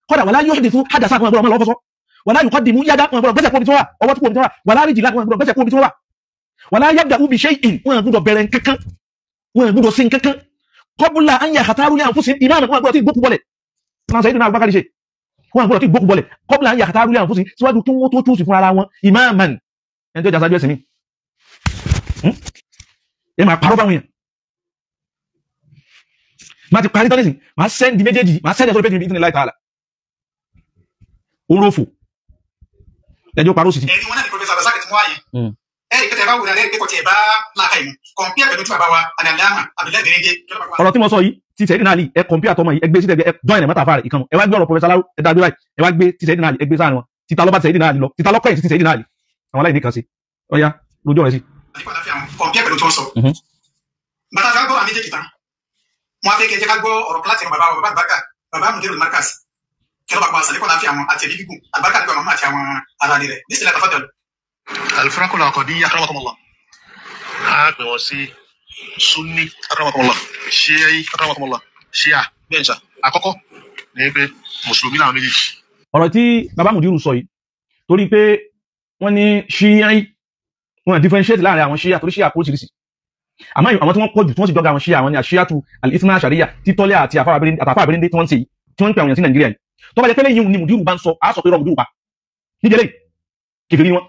kódà wala yuhdithu hadathan wọn gbọ́dọ̀ mọ́ lọ́fọ́sọ́ wala yuqaddimu yada wọn gbọ́dọ̀ gbẹ́sẹ̀ kó bí tí wọ́n wà ọwọ́ tí kò bí tí wọ́n wà wala rijlan wọn gbọ́dọ̀ gbẹ́sẹ̀ kó bí tí wọ́n wà wala yabda'u bi shay'in wọn gbọ́dọ̀ bẹ̀rẹ̀ kankan wọn gbọ́dọ̀ sí kankan qabla an yakhtaru li anfusihim imaman wọn gbọ́dọ̀ tí gbókù bọ́lẹ̀ náà Sayyidina Abubakar ṣe wọn gbọ́dọ̀ tí gbókù bọ́lẹ̀ qabla an yakhtaru li anfusihim síwájú kí wọ́n tó túùsì fún ara wọn imaman ẹni tó jásá jẹ́sìn mi ẹ máa parọ́ báwọn yẹn máa ti parí tọ́lẹ̀sìn máa sẹ́ndì méjèèjì máa sẹ́ndì ẹ̀sọ́ péjì ní láìtààlà orófò ẹjọ́ parọ́ sí ti ẹni wọn náà ni Professor Abdulrasaq tí wọ́n wáyé ẹ̀rí pẹ́tẹ́ bá wùdá lẹ́rí pé kò tiẹ̀ bá láàkà ìmú kọ̀ǹpí ẹ̀pẹ̀lú tí bàbá wa àdàlámà Abdullahi Gẹ̀rẹ́gẹ́ ọ̀rọ̀ tí mo sọ yìí ti Sayyidina Ali ẹ kọ̀ǹpí àtọmọ yìí ẹgbẹ́ sí ẹgbẹ́ join ẹ̀ mọ́ta fáre ìkànnì ẹ wá gbé ọ̀rọ̀ Professor Aláró ẹ dá gbé báyìí ẹ wá gbé ti Sayyidina Ali ẹgbẹ́ sáà wọn títa lọ́ba Sayyidina Ali lọ títa lọ́kọ̀ yìí ti Sayyidina Ali àwọn aláìní kan sí ọya lójú ọ̀rẹ́ sí. kọ̀ǹpí ẹ̀pẹ̀lú tí wọ́n sọ bàtà tí wọ́n gbọ́ àmì méjèèjì tán wọ́n á fẹ́ kẹ́ jẹ́ ká gbọ́ ọ̀rọ̀ kíláàsì bàbá àgbàkà bàbá Mudirul Markaz kí ló bá pa àṣàlẹ́kọ̀ọ́ láfi àwọn àti ẹ̀bí gígùn àgbàkà nígbà màmá àti àwọn ará rẹ̀ nísìlẹ̀ tafadal. الفرق العقدية أكرمكم الله عاقب وسي سني أكرمكم الله شيعي أكرمكم الله شيعة بينسا àkọ́kọ́ ní pé mùsùlùmí làwọn méjèèjì. ọ̀rọ̀ tí bàbá Mudiru sọ yìí torí pé wọ́n ní ṣíyí wọ́n differentiate láàrin àwọn ṣíyà torí ṣíyà kó sírísì àmọ́ àwọn tí wọ́n pọ̀jù tí wọ́n sì jọga àwọn ṣíyà àwọn ni àṣíyàtù al-ithna àṣàríyà títọ́lẹ̀ àti àtàfà àbẹ̀rẹ̀ndé tí wọ́n ń ṣe yìí tí wọ́n ń pè àwọn èèyàn sí Nàìjíríà yìí tó bá jẹ́ pẹ́lẹ́ yìí ni Mudiru bá ń sọ á sọ pé rọ Mudiru pa níjẹ́lẹ̀ kèfèrí wọn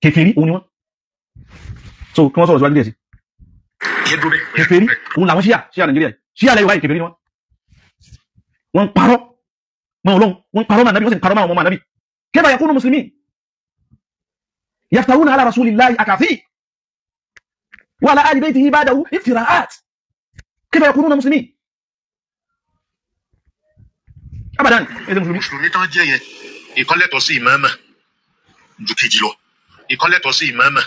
kèfèrí òun ni wọn so kí wọ́n sọ̀rọ̀ síwájú díẹ̀ sí kèfèrí òun làwọn ṣíyà Nàìjíríà ṣíyà lẹ́yìn wáyé kèfèrí ni wọ́n parọ́ mọ́ Ọlọ́run wọ́n parọ́ mọ́ Ànábì wọ́n sì parọ́ mọ́ àwọn ọmọ Ànábì kayfa yakunu muslimin yaftaruna ala rasulillahi akathi wa ala ali baytihi ba'dahu iftira'at kayfa yakununa muslimin abadan mùsùlùmí tán jẹ́ yẹn ìkọ́lẹ̀tọ̀ sí ìmáàmà ju kejì lọ ìkọ́lẹ̀tọ̀ sí ìmáàmà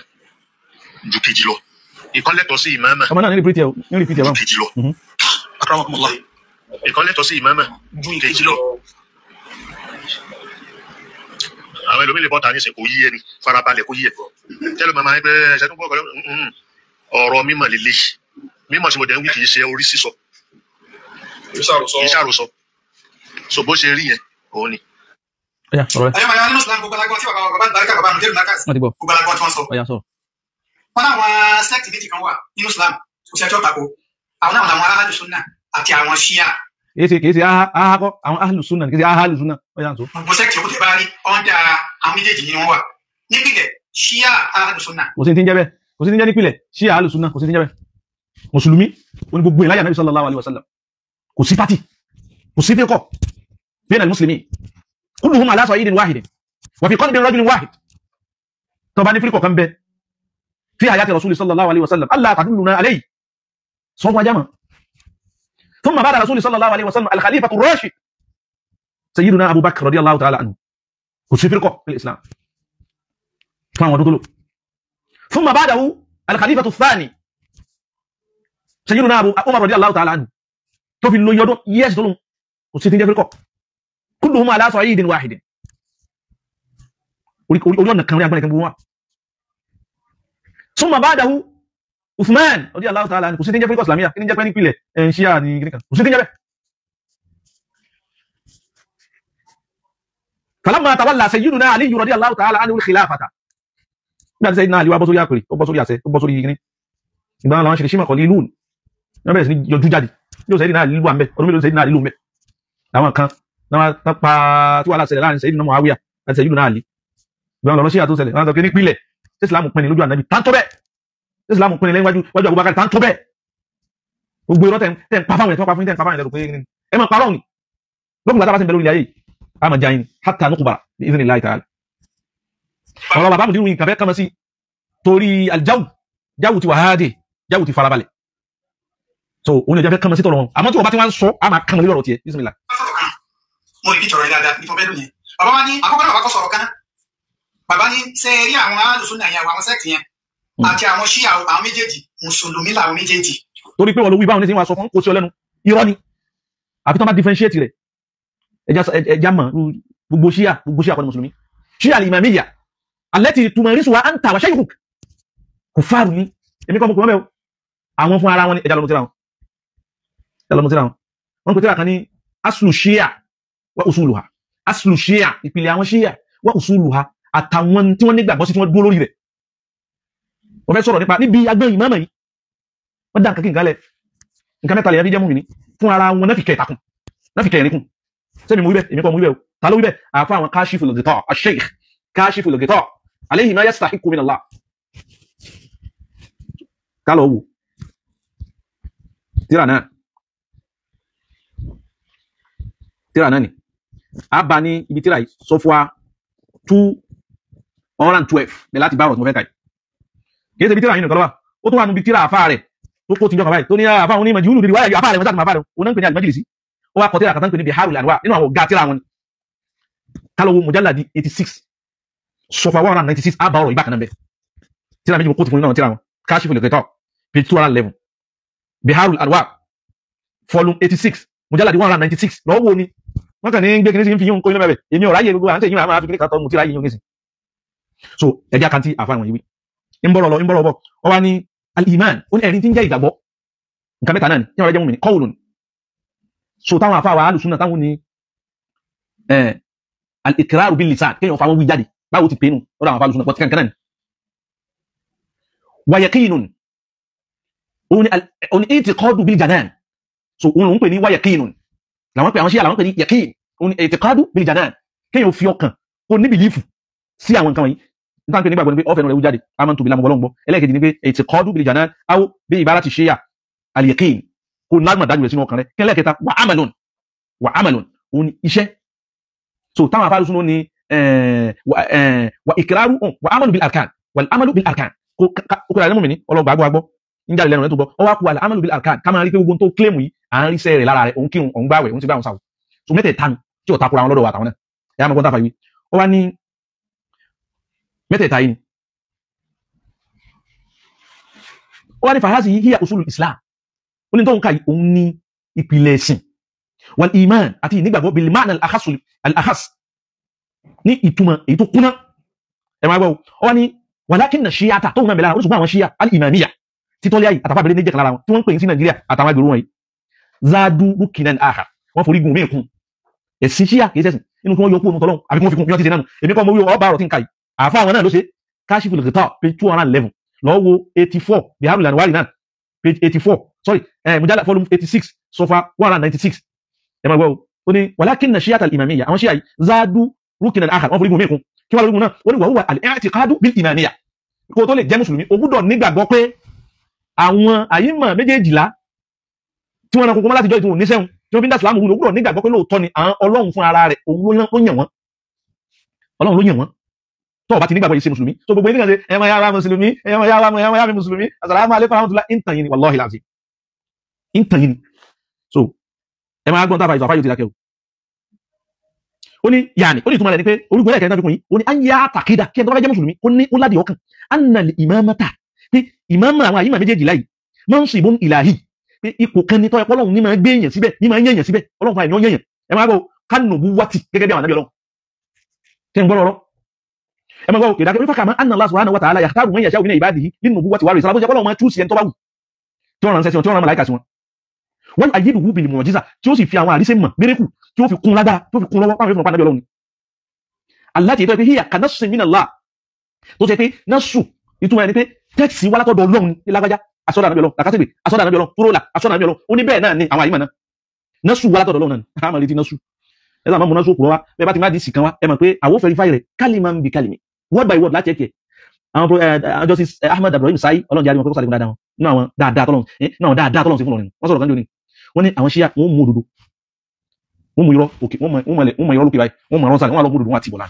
ju kejì lọ ìkọ́lẹ̀tọ̀ sí ìmáàmà ọmọ náà ní repeat ẹ̀ ju kejì lọ akramakumullah ìkọ́lẹ̀tọ̀ sí ìmáàmà ju kejì lọ. àwọn ẹlòmíì lè bọ́ta ní sẹ́ kò yí ẹni farabalẹ̀ kò yí ẹ̀ tẹ́lẹ̀ màmá ẹgbẹ́ ẹ̀ṣẹ́ tó ń bọ̀ ọ̀rọ̀ mímọ̀ lélẹ̀ mímọ̀ tí mo dẹ̀ ń wí kì í ṣe orí sísọ ìṣàròsọ so bó ṣe rí yẹn òun ni. ẹ̀yọ́ màá yọ nínú Islam gbogbo alágbọ́n tí bàbá àgbàkà bàbá Mudirul Markaz gbogbo alágbọ́n tí wọ́n sọ. wọ́n láwọn sẹ́ẹ̀tì méjì kan wà nínú Islam kò sí ẹjọ́ tako àwọn náà làwọn Ahlu Sunnah àti àwọn Shia. kìí ṣe ahakọ àwọn Ahlu Sunnah kìí ṣe Ahlu Sunnah ọ̀yà ń sọ. gbogbo sẹ́ẹ̀tì òkú tẹ̀ bá rí ọ̀ndà àwọn méjèèjì ni wọ́n wà nípìnlẹ̀ Shia Ahlu Sunnah. kò sí ti ń jẹ́ bẹ́ẹ̀ kò sí ti ń jẹ́ nípìnlẹ̀ Shia Ahlu Sunnah kò sí ti ń jẹ́ bẹ́ẹ̀ mùsùlùmí oní gbogbo ìlàyà Nabi sallallahu alaihi wasallam kò sí pátì kò sí fẹ́kọ̀ بين المسلمين كلهم على صعيد واحد وفي قلب رجل واحد طبعا نفرق كم به في حياة رسول صلى الله عليه وسلم ألا تدلنا عليه صوم جمع ثم بعد رسول صلى الله عليه وسلم الخليفة الراشد سيدنا أبو بكر رضي الله تعالى عنه كسفرقه في الإسلام ثم بعده الخليفة الثاني سيدنا أبو عمر رضي الله تعالى عنه توفي اللي يدو يسدلون كسفرقه كلهم على صعيد واحد وليون كان يقول لك ثم بعده عثمان رضي الله تعالى عنه كسيتين جابوا الاسلاميه كين جابوا ني بيله ان شيعه ني كين كسيتين جابوا فلما تولى سيدنا علي رضي الله تعالى عنه الخلافه بعد سيدنا علي وابو سوريا كري وابو سوريا سي وابو سوري كين ìgbà làwọn ṣe ṣímọ̀ kọ̀ ní ìlú ní bẹ̀rẹ̀ sí ní yọjú jáde yóò sẹ́yìn náà lílù àmẹ́ ọdún mélòó sẹ́yìn náà lílù mẹ́ láwọn kan náà pa tí wà láṣẹlẹ̀ láàrin Sayyidina Muawiya àti Sayyidina Ali ìgbà lọ́rọ̀ síyà tó ṣẹlẹ̀ láwọn tọ́kẹ́ nípìnlẹ̀ tí Islam pinni lójú Ànábì tántọ́ bẹ́ẹ̀ tí Islam pinni lẹ́yìn wájú Abubakar tántọ́ bẹ́ẹ̀ gbogbo irọ́ tẹ́ ń pa fáwọn ẹ̀ tí wọ́n pa fún tẹ́ ń pa fáwọn ẹ̀ lẹ́rù pé ẹ máa parọ́ ni lókùnrin àtàbà sí ìbẹ̀rù ilẹ̀ ayé a máa jayin hatta nukubara bi idhnillahi ta'ala ọ̀rọ̀ bàbá Mudiru nǹkan fẹ́ kama sí torí aljáwù ti wà háàdì jáwù ti farabalẹ̀ so òun lè jẹ́ fẹ́ kama sí tọrọ wọn àmọ́ tí wọ́n bá ti wá ń sọ a máa kama lórí ọ̀rọ̀ tiẹ̀ bismillah. mo rí ìjọra dáadáa ní fọfẹ́ lónìí bàbá wa ní àkọ́kọ́ náà bàbá kọ́ sọ̀rọ̀ kan bàbá ní ṣe rí àwọn Ahlu Sunnah yẹn àwọn sẹ́ẹ̀tì yẹn àti àwọn ṣíà àwọn méjèèjì mùsùlùmí làwọn méjèèjì. torí pé wọn ló wí báwọn ní sí wọn sọ fún kò sí ọlẹ́nu irọ́ ni àfi tán bá differentiate rẹ̀ ẹja mọ̀ gbogbo ṣíà kọ́ ni mùsùlùmí ṣíà al-imamiyya allati tumarisuha anta wa shaykhuk kò fáàrù ní èmi kọ́ mọ́ kò mọ́ bẹ́ẹ̀ àwọn fún ara wọn ní ẹja lọ́mọ tíra wọn wọ́n kò tíra kan ní aslu ṣíà wa usuluha aslu ṣíà ìpìlẹ̀ àwọn ṣíà wa usuluha àtàwọn tí wọ́n nígbàgbọ́ sí tí wọ́n dúró lórí rẹ̀ wọ́n fẹ́ sọ̀rọ̀ nípa níbi agbẹ́ ìmáàmà yìí wọ́n dá nǹkan kí nǹkan lẹ̀ nǹkan mẹ́ta lèyàn fi jẹ́ mùmínì fún ara wọn náà fi kẹta kún náà fi kẹrin kún sẹ́mi mú wíbẹ̀ èmi kọ́ mú wíbẹ̀ o ta ló wíbẹ̀ àfa àwọn Kashiful Ghita' ash-Shaykh Kashiful Ghita' alayhi ma yastahiqqu min Allah kálọ̀ wò tíra náà ni a bá ní ibi tíra yìí sọ́fúà 212 bẹ̀ láti bá ọ̀rọ̀ tí mo fẹ́ kà yìí kìí ṣe ibi tíra yìí nìkan lọ́wọ́ ó tó wà níbi tíra àfáà rẹ̀ tó kó tìjọba báyìí tó ní àfáà òní màjúlù dìde wáyà àfáà rẹ̀ wọ́n sàtìmọ̀ àfáà rẹ̀ òun náà ń pè ní al-Majlisi ó wá kọ tíra kàtà ń pè ní Biharul Anwar nínú àwọn ọ̀gá tíra wọn ni kálọ̀wọ̀ mujalladi 86 sọfà 196 àbá ọ̀rọ̀ ìbákan náà bẹ̀ tíra méjì mo kó ti fún nínú tíra wọn Kashiful Ghita' page 211 Biharul Anwar volume 86 mujalladi 196 lọ́wọ́ ni wọ́n kàn ní gbé kìíní sí fi yíò kó inú mẹ́bẹ̀ èmi ọ̀rá yẹ gbogbo à ń tẹ̀yìn àwọn afikiri kàtọ́ mú tíra yíò nísìn so ẹjá kan tí àfáà wọn yìí wí ń bọ̀rọ̀ bọ̀ ọ wá ní al-iman ó ní ẹ̀rí tí ń jẹ́ ìgbàgbọ́ nǹkan mẹ́ta náà ni tí wọ́n rẹ̀ jẹ́ mú mi ní qawlun so táwọn àfáà wa alùsùnà táwọn ní al-iqraru bil lisan kéèyàn fa wọn wí jáde báwo ti pè nù ó dáwọn àfáà alùsùnà pọ̀ tí kankan náà ni wa yaqinun ó ní i'tiqadu bil janan so òun ló ń pè ní wa yaqinun làwọn pè àwọn ṣíyà làwọn pè ní yaqin ó ní i'tiqadu bil janan kéèyàn fi ọkàn ó ní bìlífù sí àwọn nǹkan wọ̀nyí nítorí pé nígbàgbọ́ ni pé ọ̀fẹ́ rẹ̀ jáde amantu billahi mọ̀gbọ́lọ́gbọ́ ẹlẹ́ẹ̀kejì ni pé i'tiqadu bil janan aw bí ibarati ṣíyà al-yaqin kò lágbọ̀n dájú rẹ̀ sínú ọkàn rẹ̀ kí ẹlẹ́ẹ̀kẹta wa amalun òun ni iṣẹ́ so táwọn afáàlù sún ní wa iqraru wa amalu bil arkan wal amalu bil arkan kó kọ́ra ẹlẹ́mù mi ní ọlọ́gbà agbọ́ ń jáde lẹ́nu rẹ̀ tó gbọ́ ọ wá kú al amalu bil arkan ká máa rí pé gbogbo tó claim yìí à ń rí sẹ́ rẹ̀ lára rẹ̀ òun kírun òun gbáwẹ̀ òun ti gbá òun sáwọ̀ so mẹ́tẹ̀ẹ̀ta ni tí ò takora wọn lọ́dọ̀ àtàwọn náà ẹ̀yà mọ́kàn táfà yìí ó wá ní mẹ́tẹ̀ẹ̀ta yìí ó wá ní fàhásì yìí hiya usulul islam ó ní tó ń ka yìí òun ní ìpìlẹ̀ ẹ̀sìn wal iman àti ìnígbàgbọ́ bil ma'na al-akhas ní ìtumọ̀ èyí tó kúnná ẹ̀mọ́ agbọ́ ọ wá ní walakinna shi'ata tó ń náà bẹ̀lára oríṣùgbọ́n àwọn ṣíyà al-imamiyya títọ́lé ayé àtàfà bẹ̀rẹ̀ ní jẹ́ kan lára wọn tí wọ́n ń pè ní sí Nàìjíríà àtàwọn agbèrò wọn yìí zadu rukinan akhar wọ́n forí gun mí kún ẹ̀sìn ṣíyà kìí sẹ́sìn inú kí wọ́n yọ kó tọ́lọ́ àbí kí wọ́n fi kún bí wọ́n ti ṣe nánu èmi kọ́ mo wí ọba ọ̀rọ̀ tí ń ka yìí àfa àwọn náà ló ṣe Kashiful Ghita' page 211 lọ́wọ́ 84 Biharul Anwar náà page 84 sorry mujalla volume 86 sofa 196 ẹ máa gbọ́ ó ní walakinna shi'ata al-imamiyya àwọn ṣíyà yìí zadu rukinan akhar wọ́n forí gun mí kún kí wọ́n lórí gun náà ó ní wa huwa al-i'tiqadu bil imamiyya kó tó lè jẹ́ mùsùlùmí ó gbọ́dọ̀ nígbàgbọ́ pé àwọn àyímọ̀ méjèèjìlá tí wọ́n ránkún láti jọ ìtún oníṣẹ́un tí wọ́n fi ń dá ìsìlámù wúlò gbọ́dọ̀ nígbàgbọ́ pé lóòótọ́ ni àwọn ọlọ́run fún ara rẹ̀ òun ló yàn wọ́n ọlọ́run ló yàn wọ́n tó bá ti nígbàgbọ́ yìí ṣe mùsùlùmí so gbogbo ènìyàn ṣe ẹmọ yára mùsùlùmí ẹmọ yára mùsùlùmí assalamu alaikum warahmatullahi ìntàn yìí ni wallahi lazim ìntàn yìí ni so ẹmọ agbọ́n tàbí ìzọ̀ àfáyò ti dákẹ́ ó ní yàní ó ní ìtumọ̀ rẹ̀ ni pé orúkọ ẹ̀kẹ́ náà fi kún yìí ó ní anya takida kí ẹ tó bá jẹ́ mùsùlùmí ó ládìí ọkàn anna li imamata pé ìmáàmà àwọn àyímà méjèèjìlá yìí mansibun ilahi pé ipò kan ní tọ́ ẹ̀pọ̀ ọlọ́run ní máa gbé èèyàn síbẹ̀ ní máa ń yẹ̀yàn síbẹ̀ ọlọ́run fa ènìyàn yẹ̀yàn ẹ máa gbọ́ kánùbù wátì gẹ́gẹ́ bí àwọn ànábì ọlọ́run tẹ́ ń gbọ́ lọ́rọ́ ẹ máa gbọ́ ìdákẹ́ wípé kàmá anna Allah subhanahu wa ta'ala yahtaru man yasha'u min ibadihi lin-nubuwwati wa risalati ọlọ́run máa túùsì ẹni tó bá wù tí wọ́n ránṣẹ́ sí wọn tí wọ́n rán màláíkà sí wọn wọ́n ayélujú bil mu'jiza tí ó sì fi àwọn àrísẹ́ mọ̀ mérekù tí ó fi kún lágbára tí ó fi kún lọ́wọ́ pàmò ìfúnpá ànábì ọlọ́run ni allati tó yẹ pé hiya kanassin min Allah tó ṣe pé nasu ìtumọ̀ ẹni pé tẹ́kìsì wá látọ̀dọ̀ ọlọ́run ní lágbájá asọ́dà ànábì ọlọ́run làkásìgbè asọ́dà ànábì ọlọ́run túrólà asọ́dà ànábì ọlọ́run ó ní bẹ́ẹ̀ náà ni àwọn àyímọ̀ náà nasu wá látọ̀dọ̀ ọlọ́run náà àmọ́ létí nasu ẹ̀sán àmọ́ nasu kúrọ́ wa bẹ́ẹ̀ bá ti má di sì kan wa ẹ mọ̀ pé àwọ̀ verify rẹ̀ kaliman bi kalimi word by word láti ẹ̀kẹ́ àwọn justice Ahmad Ibrahim Sai ọlọ́run jáde wọn kọ́kọ́ sàlẹ̀kùn dáadáa wọn nínú àwọn dáadáa tọ́lọ́run sí fún ọ̀rìn wọ́n sọ̀rọ̀ kan jò ní wọ́n ní àwọn ṣíyà wọ́n mú òdodo wọ́n mú irọ́ òkè wọ́n mọ irọ́ lókè báyìí wọ́n mọ irọ́ sàlẹ̀ wọ́n á lọ mú òdodo wọn àti ìbọ̀lá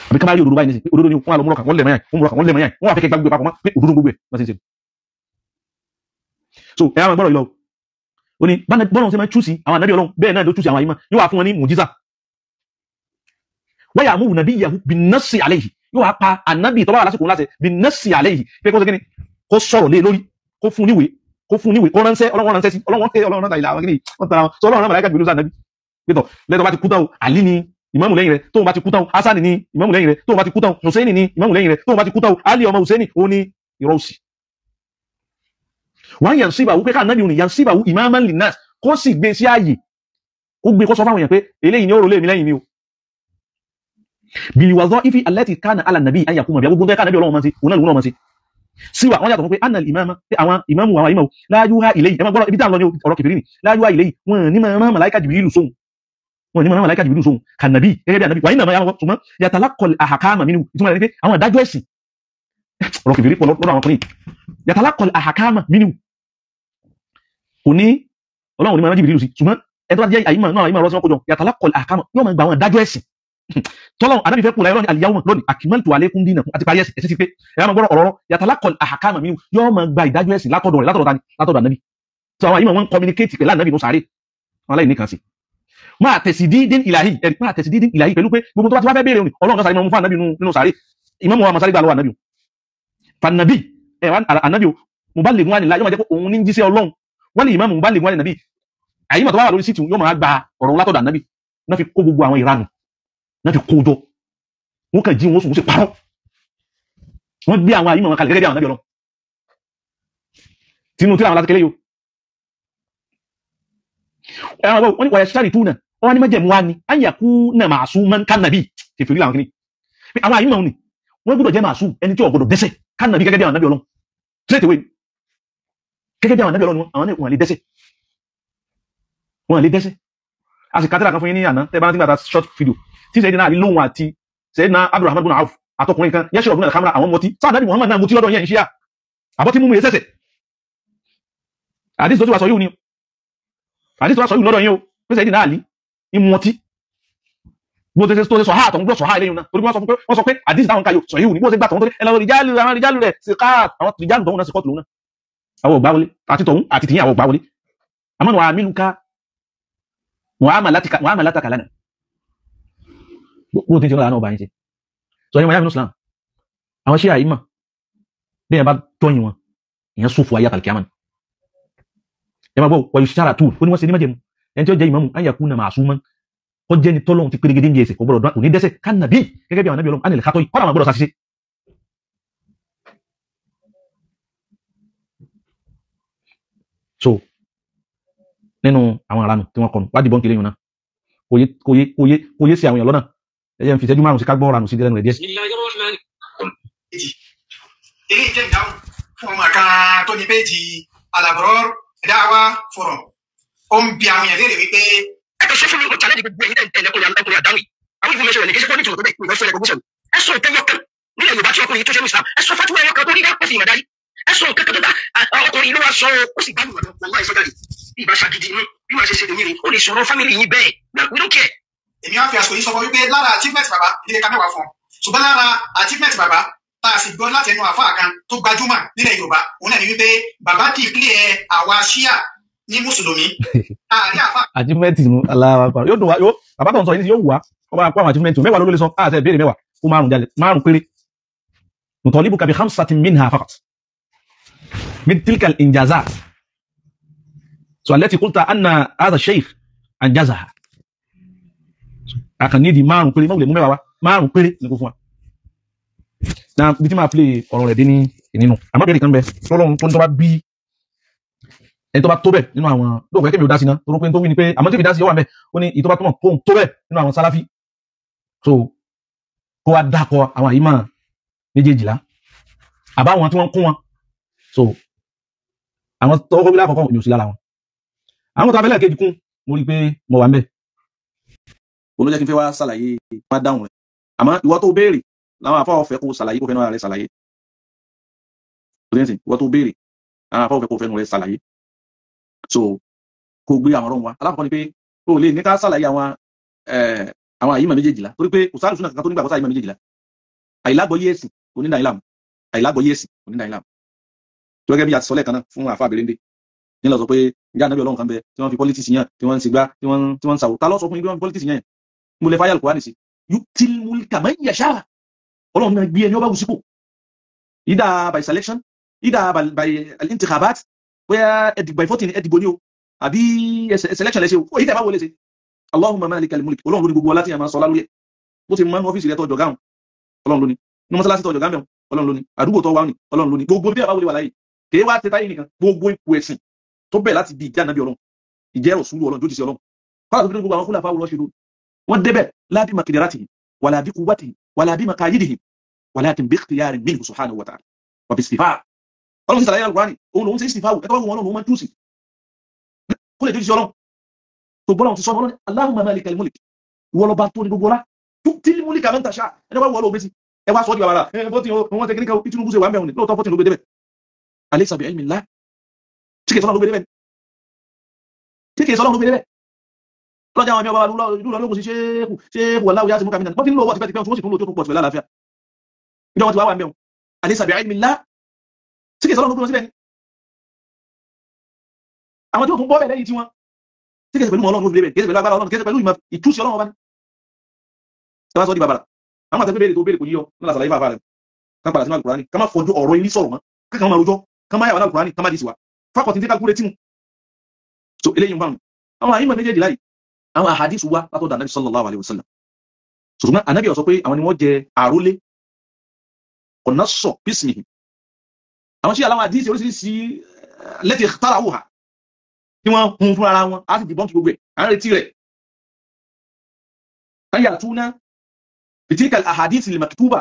àbí ká bá rí òdodo báyìí nísìnyí òdodo ni wọ́n á lọ mú ọkàn wọ́n lẹ̀mọ̀ yàn wọ́n wà fẹ́ kẹ́ gbàgbé papọ̀ mọ́ pé òdodo gbogbo ẹ̀ wọ́n ti ń ṣe so ẹ̀yà àwọn ìgbọ́rọ̀ ìlọ ó ní bọ́lọ̀ ṣe máa túsì àwọn ànábì ọlọ́run bẹ́ẹ̀ náà ló túsì àwọn àyímọ̀ yóò wà fún wọn ní mùjíza wáyà àmúhù nàbí yahu bin nassi alayhi yóò wá pa ànábì tó bá wà lásìkò láti bí nẹ́sì àlẹ́ yìí pé kó ṣe kíni kó sọ̀rọ̀ lé lórí kó fún níwèé kó ránṣẹ́ ọlọ́run ránṣẹ́ sí ọlọ́run ránṣẹ́ ìlà àwọn kíni wọ́n tara wọn sọ ọlọ́run màláíkà Jibril sànábì pétọ̀ lẹ́tọ̀ bá ti kú tán o àlí ni ìmáàmù lẹ́yìn rẹ̀ tóun bá ti kú tán o hasan ni ìmáàmù lẹ́yìn rẹ̀ tóun bá ti kú tán o hussein ni ìmáàmù lẹ́yìn rẹ̀ tóun bá ti kú tán o ali ọmọ hussein ó ní irọ́ òsì wọ́n yàn síbà wípé ká ànábì òní yàn síbà wú imaman linnas kó sì gbé sí ààyè ó gbé kó sọ fáwọn èèyàn pé eléyìí ni ó rò lé mi lẹ́yìn mi o biliwazọ ifi alẹ́tì kánà alànàbí ayàkúmọ̀ bí agbógun tẹ́ kánàbí ọlọ́run mọ́ sí òun náà lòun náà mọ́ sí síwà wọ́n yàtọ̀ fún pé anna ìmáàmù pé àwọn ìmáàmù àwọn ìmáàmù láyúhá ilayhi ẹmọ gbọ́rọ̀ ibi tí a ń lọ ní ọ̀rọ̀ kìfìrí ni láyúhá ilayhi wọn ní máa rán màláíkà Jibrilu sóhun wọn ní máa rán màláíkà Jibrilu sóhun kànàbí gẹ́gẹ́ bí ànàbí wàyí náà máa ṣùgbọ́n yatalaqqal ahkama minhu ìtumọ̀ rẹ̀ pé àwọn adájọ́ ẹ̀sìn ọ̀rọ̀ kìfìrí pọ̀ lọ́dọ̀ àwọn ọkùnrin yatalaqqal ahkama minhu kò ní ọlọ́run ní máa rán Jibrilu sí ṣùgbọ́n ẹ̀tọ́ bá jẹ́ àyímọ̀ náà àyímọ̀ rọ́sí wọn kójọ yatalaqqal ahkama yóò máa gba àwọn adájọ́ ẹ̀sìn tọ́lọ́run anábì fẹ́ kúnlẹ̀ lọ́nà al-yawma lónìí akmaltu alaykum dinakum àti parí ẹ̀sìn ti pé ẹ̀yà máa gbọ́rọ̀ ọ̀rọ̀ yatalaqqal ahkama minhu yóò máa gba ìdájọ́ ẹ̀sìn látọ̀dọ̀ rẹ̀ látọ̀dọ̀ ànábì tí àwọn àyímọ̀ wọn communicate pẹ̀lú ànábì ní sáré wọn aláìní kan sí máa tẹ̀sídídín ìlàhí ẹ̀rí máa tẹ̀sídídín ìlàhí pẹ̀lú pé gbogbo tó bá ti wá fẹ́ béèrè òní ọlọ́run kan sáré mọ́ fún ànábì nínú sáré ìmọ̀ wọn masáré gbà lọ́wọ́ ànábì fanabi ànábì muballighun anillah yóò máa jẹ́ pé òun ní jíṣẹ́ ọlọ́run wọ́n lè ìmọ̀ muballighun aninabi àyímọ̀ tó bá wà lórí sítì yóò máa gba ọ̀rọ̀ látọ̀dọ̀ ànábì náà fi kó gbogbo àwọn ìranù náà fi kó jọ wọn kàn jí wọn sùn wọn sì parọ́ wọn gbé àwọn àyímọ̀ wọn kalẹ̀ gẹ́gẹ́ bí àwọn ànábì ọlọ́run tinú tí àwọn láti kélé yóò ẹ̀rọ wọn ni wọ̀yẹ̀ sáré túnà wọn ni mẹ́jẹ̀ mú wá ní ayàkú náà ma'suman kánàbí kèfèrí làwọn kìíní pé àwọn àyímọ̀ ni wọ́n gbọ́dọ̀ jẹ́ ma'sum ẹni tí ó gbọ́dọ̀ dẹ́ṣẹ̀ kánàbí gẹ́gẹ́ bí àwọn ànábì ọlọ́run straight away gẹ́gẹ́ bí àwọn ànábì ọlọ́run àwọn wọn lè dẹ́ṣẹ̀ wọn lè dẹ́ṣẹ̀ a sì kátàrà kan fún yín ní àná tẹ́ bá ń tí gbàtà short video tí Sayyidina Ali lóhun àti Sayyidina Abdurrahman bin Auf àtọkùnrin kan yashrabuna al-khamra àwọn mọtí sáà nàbí Muhammad náà mutí lọ́dọ̀ yẹn ṣíà àbọ́ tí mú mi ẹsẹ̀sẹ̀ àdíṣ tó ti wà sọ yíò ni àdíṣ tó wà sọ yíò lọ́dọ̀ yíò pé Sayyidina Ali ìmọ̀tí bó ṣe tó ṣe sọ ha àtọ̀hún gbọ́ sọ ha ilé yìí náà torí wọ́n sọ pé àdíṣ táwọn kayo sọ yíò ni bó ṣe gbà tọ̀hún tó ẹlọ́wọ́ rìjálù rẹ̀ sí káà àwọn rìjálù tọ̀hún náà sí kọ́tù lónà àwọn ògbà wọlé àti tọ̀hún àti tìyìn àwọn ògbà wọlé àmọ́ wà mílùká mu'amalataka lana bó ti ń ṣe lọ́nà ọba yìí ṣe sọ yẹn wọ́n yá mi Islam àwọn ṣe àyímà bí yẹn bá tọ́yìn wọn ìyẹn sófò ayé àtàlùkíyàmà ẹ máa gbọ́ wọ̀nyí sára tó ó ní wọ́n ṣe ní májẹ̀mú ẹni tí ó jẹ́ ìmámù ayakuna ma'suman kó jẹ́ ni tọ́lọ́hun ti pérégedé ń jẹ ẹsẹ̀ kò gbọ́dọ̀ kò ní dẹ́ṣẹ̀ kánàbí gẹ́gẹ́ bí àwọn anábì ọlọ́run ánìlẹ̀ kátọ́ yìí kọ́nà àwọn gbọ́dọ̀ ṣàṣìṣe so nínú àwọn aránu tí wọ́n kọnu wádìí bọ́ǹkì lẹ́yìn náà kò yé sí àwọn èèyàn lọ́nà ẹ̀yẹ́ ń fi ìṣẹ́jú márùn-ún sí ká gbọ́ ọ̀rànù sí lẹ́nu rẹ̀ díẹ̀ sí. ilé ìjẹ́ ìdáhùn fún ọmọ kan tó ní péjì Al-Abror Da'wa Forum ó ń bi àwọn èèyàn léèrè wípé ẹ̀kọ́ ṣe fún mi ó challenge gbogbo ẹ̀yin tẹ̀lé ọkùnrin àdáwì àwọn information rẹ̀ ní kéṣe pọ́nìtì tó bẹ́ẹ̀ ìwé fún ẹ̀kọ́ ẹ̀sùn ìtẹ́yọ kan nílẹ̀ Yorùbá tí ọkùnrin tó ṣe ní Islam ẹ̀sùn fatuwa ẹ̀yọ kan tó rí dá ó fi ìmọ̀ darí ẹ̀sùn kẹ́kẹ́ tó dá ọkùnrin ló wá sọ ó sì gbádùn ọ̀dọ̀ wọ́n láì sọ́jáde bí ìbá ṣàgídí inú bí wàá ṣe ṣe lèmi ó lè sọ̀rọ̀ fámìlì yín bẹ́ẹ̀ we don't care. èmi wá fi àsìkò yìí sọ fún wípé lára achievement bàbá ilé ká mẹ́wàá fún ọ ṣùgbọ́n lára achievement bàbá tá a sì gbọ́ láti ẹnu àfáà kan tó gbajúmọ̀ nílẹ̀ Yorùbá òun náà ni wípé bàbá declare àwa ṣíà ní mùsùlùmí àárín àfáà. achievement nu aláwa yóò dùn wá yóò bàbá tó ń sọ yìí yóò wù wá ọba àpò àwọn achievement mẹ́wàá ló lè sọ àṣẹ ìbéèrè mẹ́wàá kó márùn péré nutalibuka bi khamsatin minha faqat min tilka al-injazat so allati qulta anna hadha shaykh anjazaha akan nídi márùn péré mọ́wùlẹ̀ mú mẹ́wàá wá márùn péré ní kó fún wa na bí tí máa play ọ̀rọ̀ rẹ̀ dé ní ìnínú àmọ́ bẹ̀rẹ̀ kan bẹ tọ́lọ́run tó ń tọ́ba bí ẹni tó bá tó bẹ̀ nínú àwọn lóògbé kébì ò dá sí náà tó rú pé tó wí ni pé àmọ́ tí fi dá sí ọwà mẹ́ ó ní ìtọ́ba tó bẹ̀ nínú àwọn sáláfí so kó wá dákọ àwọn àyímọ̀ méjèèjìlá àbáwọn tí wọ́n kún wọn so àwọn tó kọ́ bí lákọ̀ọ́kọ́ ní òsì lára wọn àwọn tó abẹ́lẹ̀ kejì kún mo rí pé mo wà ń bẹ̀ òun ló jẹ́ kí n fẹ́ wá ṣàlàyé wá dáhùn rẹ̀ àmọ́ ìwọ tó béèrè láwọn afọ́ ọ̀fẹ́ kó ṣàlàyé kó fẹ́nu rẹ̀ ṣàlàyé ìwọ tó béèrè láwọn afọ́ ọ̀fẹ́ kó fẹ́nu rẹ̀ ṣàlàyé so kó gbé àwọn ọ̀rọ̀ wa alákọ̀ọ́kọ́ ni pé o lè ní ká ṣàlàyé àwọn àyímọ̀ méjèèjìlá torí pé kò sáré súnà kankan tó nígbà kó sáà àyímọ̀ méjèèjìlá àìlágbọ́yé ẹ̀sìn onídàá ìlàmù àìlágbọ́yé ẹ̀sìn onídàá ìlàmù tó gẹ́gẹ́ bí a ti sọ lẹ́ẹ̀kan náà fún àfa àbẹ̀rẹ̀ndé nílò sọ pé ìjà ànábì Ọlọ́run kan bẹ tí wọ́n fi politics yàn tí wọ́n ń sigbá tí wọ́n ń sàwò ta ló sọ fún ibi wọn fi politics yàn mo lè fáyà Al-Qur'an sí yu'til mulka man yasha ọlọ́run náà gbé ẹni ọba wù sípò either by selection either by al-intikhabat bóyá ẹdìgbà ìfọ́tì ẹdìgbò ní o àbí selection lẹ́sẹ̀ o èyí tẹ́ bá wọlé sí Allahumma malikal mulk ọlọ́run ló ní gbogbo ọlá tí a máa sọ lálórí ẹ̀ bó ti mọ́ ní ọ́fíìsì rẹ̀ tọ́jọ́ gáhùn ọlọ́run ló ní ní mọ́sálásí tọ́jọ́ gáhùn ọlọ́run ló ní àdúgbò tó wà ní ọlọ́run ló ní gbogbo bí a bá wọlé wà láyé kèé wá tẹ táyé nìkan gbogbo ipò ẹ̀sìn tó bẹ̀ láti di ìjà nàbí ọlọ́run ìjẹ́ òṣùlù ọlọ́run tó ti ṣe ọlọ́run kọ́lá tó fi gbogbo àwọn khulafa ar-rashidun wọ́n débẹ̀ la bi maqidaratihim wala bi quwwatihim wala bi maqayidihim walakin bi ikhtiyarin minhu subhanahu wa ta'ala wa bi istifa ọlọ́run ti sàlàyé al-Qur'ani òun lòun ṣe istifa ẹ̀tọ́ wọn ọlọ́run máa ń túsì kó lè tó ti ṣe ọlọ́run tó gbọ́dọ̀ ti sọ ọlọ́run Allahumma malikal mulk wọ́n lọ bá tó ní gbogbo ọlá tí múlíkà man tasha ẹni wá wọ́n lọ bẹ́sí ẹ wá sọ́ di bàbára bó ti wọ́n tẹ́kíníkà Tinubu ṣe wà mẹ́rin lóòótọ́ fọ́tí ló gbé débẹ̀ alaysa bi ilmi Allah tí kìí sọ́nà ló gbé débẹ̀ tí kìí sọ́nà ló gbé débẹ̀ lọ́jà àwọn ọmọ ọba ìlú lọ lókun sí ṣéèkù wàláwù yá sí mú kàmínà wọ́n ti ń lò wọ́n ti fẹ́ ti pẹ́ wọ́n sì tún lò tó tún pọ̀ sílẹ̀ láàáfíà ìjọba ti wá wà mẹ́rin alaysa bi ilmi Allah tí kìí sọ́nà ló gbé wọn síbẹ̀ ni àwọn tí ó tún bọ́ bẹ̀ lẹ́yìn tí wọ́n tí kìí pẹ̀lú ọlọ́run ló fi débẹ̀ kìí pẹ̀lú agbára ọlọ́run kìí pẹ̀lú ìmọ̀ ìtúsí ọlọ́run ọba ní ẹ wá sọ di bàbàrà àwọn àtẹ́gbẹ́ béèrè tó béèrè kò yíyọ ní lásàlàyé bàbá rẹ̀ kan padà sínú Al-Qur'ani ká má fọjú ọ̀rọ̀ ilé sọ̀rọ̀ mọ́ kákan máa rojọ́ ká má yà wà ní Al-Qur'ani ká má dì sí wa fákọ̀tí tí kálukú retí mu so eléyìí ń bá wọn àwọn àyíma méjèèjì láyìí àwọn àhàdísù wa látọ̀dọ̀ Ànábì sallallahu alaihi wasallam ṣùgbọ́n Ànábì ó sọ pé àwọn ni wọ́n jẹ àrólé ọ̀nà sọ bísmìhì àwọn sí aláwọ̀ àdísì oríṣiríṣi lẹ́tì ikhtarahuha tí wọ́n hun fún ara wọn á sì dìbọ́n gbogbo ẹ̀ à ń retí rẹ̀ káyà túná bitilka al-ahadith al-maktuba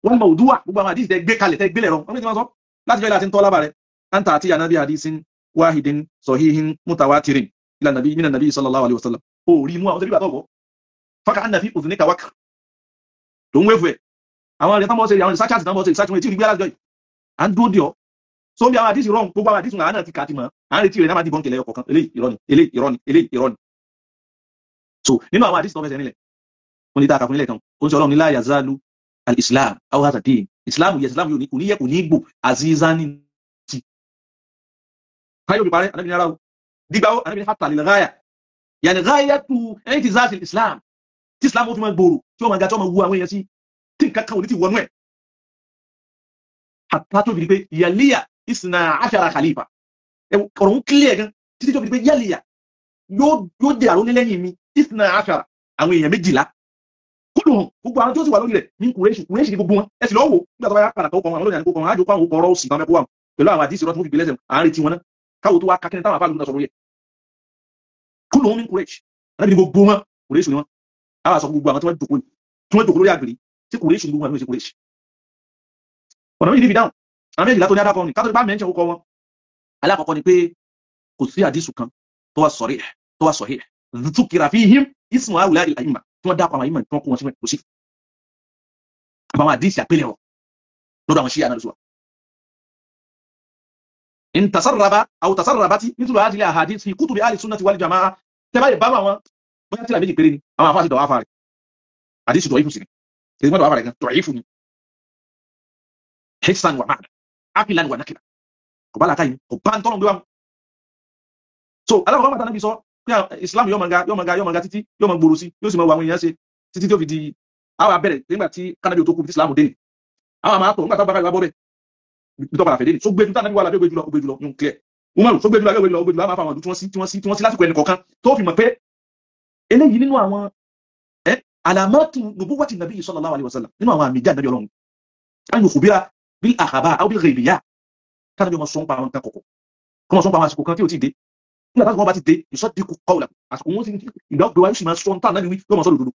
wal mawdu'a gbogbo àwọn àdísì tẹ́ gbé kalẹ̀ tẹ́ gbélẹ̀ rọ wọ́n ti máa sọ láti fẹ́ láti ń tọ́ lábà rẹ̀ anta àti ànábì hadisin wahidin sahihin mutawatirin ila nabi min an-nabi sallallahu alaihi wasallam ó rí mú àwọn tẹ́lẹ̀ àtọ́gbọ́ faka anna fi udhunika wakr tó ń wéfù ẹ̀ àwọn rẹ̀ tánbọ̀ sí àwọn researchers tánbọ̀ sí research wọn tí rí gbé alájọ́ yìí à ń dúró dì ọ́ so bí àwọn àdísì rọrùn gbogbo àwọn àdísì àánà ti kà á ti mọ̀ à ń retí rẹ̀ náà máa dìbọn kẹlẹ̀ ọkọ̀ kan eléyìí irọ́ ni eléyìí irọ́ ni eléyìí irọ́ ni so nínú àwọn àdísì tó fẹsẹ̀ nílẹ̀ wọ́n ní dáka fún ilẹ̀ kan ó ń sọ ọlọ́run ní la yazalu al-islam aw hadha din islam yẹ islam yóò ní kò ní yẹ kò ní gbò azizani ti káyọ̀ bí parẹ́ anábì ní ara o dígbà ó anábì ní hatta lil ghaya yàní ghayatu i'tizaz al-islam tí islam ó fi máa gbòòrò tí ó máa ga tí ó máa wu àwọn èèyàn sí tí nǹkan kan ò ní ti wọnú ẹ̀ hatta tó fi di pé yaliya isna ashara khalifa ọ̀rọ̀ ń kílẹ̀ gan títí tó fi di pé yaliya yóò dé àrólé lẹ́yìn mi isna ashara àwọn èèyàn 12 kúlùhùn gbogbo àwọn tí ó sì wà lórí rẹ̀ ní kùrẹ́ṣì ní gbogbo wọn ẹ sì lọ́wọ́ nígbà tó bá yá padà tó kọ wọn lónìí àti kókò wọn ájò pàwọn kọ̀ọ̀rọ̀ òsì kan mẹ́kọ́ wọn pẹ̀lú àwọn àdísì rọ́tún fìgbélẹ́sẹ̀ àárín tí wọn náà káwò tó wá kakẹ́ni táwọn àfáà lónìí sọ̀rọ̀ yẹ kúlùhùn ní kùrẹ́ṣì alábi ní gbogbo wọn kùrẹ́ṣì ni wọn àwọn àṣọ gbogbo àwọn tí wọ́n jòkó lórí àgbèrè tí kùrẹ́ṣì ní gbogbo àwọn tí kùrẹ́ṣì ọ̀nà méjì níbi dáhùn àwọn méjì látọ̀ ní adákọ̀ ni kátó bá mẹ́ńṣẹ̀ kókọ wọn alákọ̀ọ́kọ́ ni pé kò sí àdísù kan tó wà sahih dhukira fihim ismu ha'ula'i al-a'imma tí wọ́n dákọ̀ àwọn àyímọ̀ tí wọ́n kó wọn sí kò sí àbáwọn àdísì àpẹẹlẹ̀ ọ̀ lọ́dọ̀ àwọn ṣíyà náà lọ́sùwà in tasarraba aw tasarrabati mithlu hadhihi al-ahadith fi kutubi ahli sunnati wal jama'a tẹ́bá lè bá wọn bóyá tíra méjì péré ni àwọn àfáà sì dọ̀wọ́ àfáà rẹ̀ àdísì dọ̀wọ́ ìfúsì kì í mọ́ dọ̀wọ́ àfáà rẹ̀ gan dọ̀wọ́ ìfú ni hisan wa ma'na aqilan wa nakila kò bá làkàyìn kò bá ń tọ́nà gbé wa so alákọ̀ọ́ bàtà náà bí sọ pé Islam yóò máa ga títí yóò máa gbòòrò sí yóò sì máa wà àwọn èèyàn ṣe títí tí ó fi di àwọn abẹ́rẹ̀ nígbà tí kánábí ò tó kú bí Islam dé ní àwọn àmà àtọ̀ nígbà tó bá bá bọ́ bẹ́ẹ̀ bí tọ́ padà fẹ́ dé ní so gbé jù tánàbí wà lábẹ́ gbé jùlọ ní clear Umaru so gbé jùlọ gbé jùlọ máa fa àwọn ọdún tí wọ́n sí lásìkò ẹnì kọ̀ọ̀kan tó fi mọ̀ pé eléyìí nínú àwọn alamatu nubuwati nabi sallallahu alaihi wasallam nínú àwọn àmì ìjà nàbí Ọlọ́run an yukhbira bil akhbar aw bil ghaibiyya kánábí ọmọ sọ́n pa àwọn nǹkan kọ̀kọ̀ kọ́mọ sọ́n pa àwọn àsìkò kan tí ò tí ì dé nígbà táwọn bá ti dé yusaddiqu qawlahu àsìkò wọn ti ìgbà gbé wa yóò sì máa sọ́n tá nàbí wí yóò máa sọ́ lòdòdó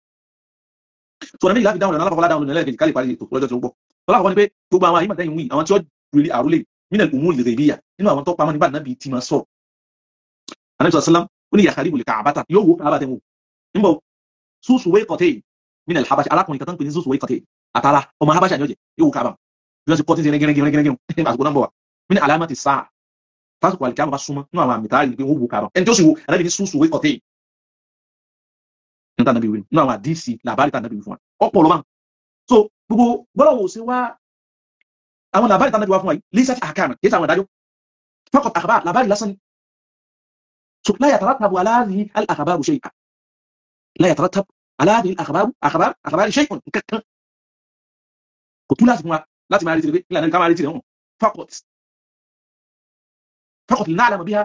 so ọ̀nà méjì láti dáhùn alákọ̀ọ́lá dáhùn lẹ́lẹ́kejì ká lè parí ètò lọ́jọ́ tí ó gbọ́ ọlọ́kọ̀ọ́ ni pé gbogbo àwọn àyíkà tẹ́yìn wí àwọn tí ó rí àrólé nínú ìmú lè rí nínú àwọn tó pamọ́ nígbà náà bí ti máa sọ̀rọ̀ Ànábì sallam ó ní yàkàrí ìbòlè kàbátà yóò wó kàbátà wò níbo súsù wé kọ̀tẹ́ min al-Habasha alákùnrin kan pè ní súsù wé kọ̀tẹ́ àtàrà ọmọ Habasha ni ó jẹ yóò wó kàbá bí wọ́n ti kọ́ tí ń ṣe gẹ́gẹ́gẹ́gẹ́gẹ́ àsìkò náà bọ̀ wá min alamati sáà fásitì àlìkàmù bá súnmọ́ nínú àwọn àmì táàrí pé wọ́n wó kàbá ẹni tó sì wo Ànábì ní súsù wé kọ̀tẹ́ níta nàbí wí nínú àwọn àdísì làbárí tà nàbí wí fún wa ọ̀pọ̀ lọ́mọ so gbogbo bọ́lá wo ṣe wá àwọn làbárí tà nàbí wá fún wa yìí research àkàmù kìí sàwọn ìdájọ́ faqat akhbar làbárí lásán so la yatarattabu ala hadhihi al-akhbar shay'an la yatarattabu ala hadhihi al-akhbar shay'un kankan kò tú láti fún wa láti máa retí rẹ̀ pé ìlànà ká máa retí rẹ̀ hàn faqat na'lamu biha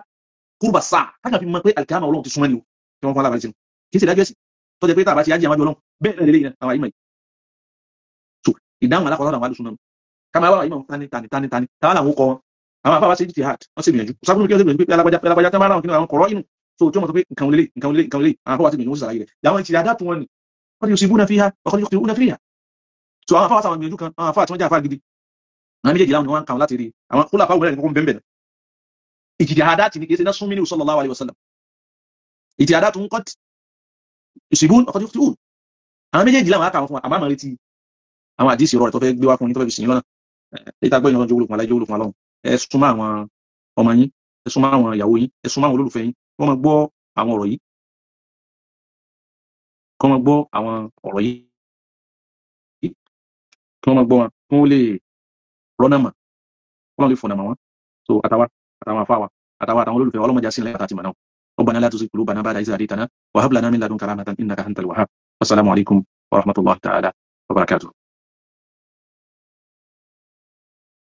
qurba as-sa'a kájà fi mọ̀ pé àlìkàmà Ọlọ́run ti súnmọ́ ni o tí wọ́n fún alábàárẹ̀ sínú kì í ṣe ìdájọ́ ẹ̀sìn tó jẹ́ pé tàbá ti yájí àwọn Ọlọ́run bẹ́ẹ̀ náà lélẹ́yìn àwọn àyímọ̀ yìí so ìdáhùn alákọ̀ọ́sọ́ àwọn alùsùn náà ká máa wá àyímọ̀ tani táwọn àwọn kọ wọn àwọn afáwá ṣe jihad wọ́n sì gbìyànjú sábúrú kí wọ́n sì gbìyànjú pé alágbájá tán bá ráwọn kí àwọn kọ̀rọ̀ inú so tí wọ́n mọ̀ sọ pé nǹkan lélẹ̀ àwọn afáwá sì gbìyànjú wọ́n sì sàlàyé rẹ̀ làwọn ìtìlẹ̀ adá tún wọn ni wọ́n ti yóò sì bú náà fi ha ọkọ̀ yóò bú náà fi ha so àwọn afáwá sàwọn gbìyànjú kan àwọn afáwá tí wọ́n jẹ́ afá gidi àwọn méjèèjì láwọn ni wọ́n kàn láti rí àwọn kólà fáwọn mẹ́rin kọ́kọ́ bẹ́ẹ̀ ìjìdíhádá ti ní kí é ṣe náà sún mí ní sallallahu alaihi wasallam ìjìdíhádá tún kọ́ ìṣìbún ọkọ̀ tí ó tún àwọn méjèèjì láwọn akáwọn fún àmàmà retí àwọn àdísì rọ̀ tó fẹ́ gbé wá fún yín tó fẹ́ fi sìn lọ́nà ìtagbọ́ ìyànjọ́ jẹ́ olùkùn aláìjẹ́ olùkùn alọ́run ẹ súnmọ́ àwọn ọmọ yín ẹ súnmọ́ àwọn ìyàwó yín ẹ súnmọ́ àwọn olólùfẹ́ yín wọ́n máa gbọ́ àwọn ọ̀rọ̀ yìí kí wọ́n máa gbọ́ àwọn ọ̀rọ̀ yìí kí wọ́n máa gbọ́ wọn kí wọ́n lè rọ́nà mà wọ́n lè fọ̀nà mà wọ́n so àtàwọn afáwa àtàwọn olólùfẹ́ ọlọ́mọdé sílẹ̀ àti màná ربنا لا تزغ قلوبنا بعد إذ هديتنا وهب لنا من لدنك رحمة إنك أنت الوهاب والسلام عليكم ورحمة الله تعالى وبركاته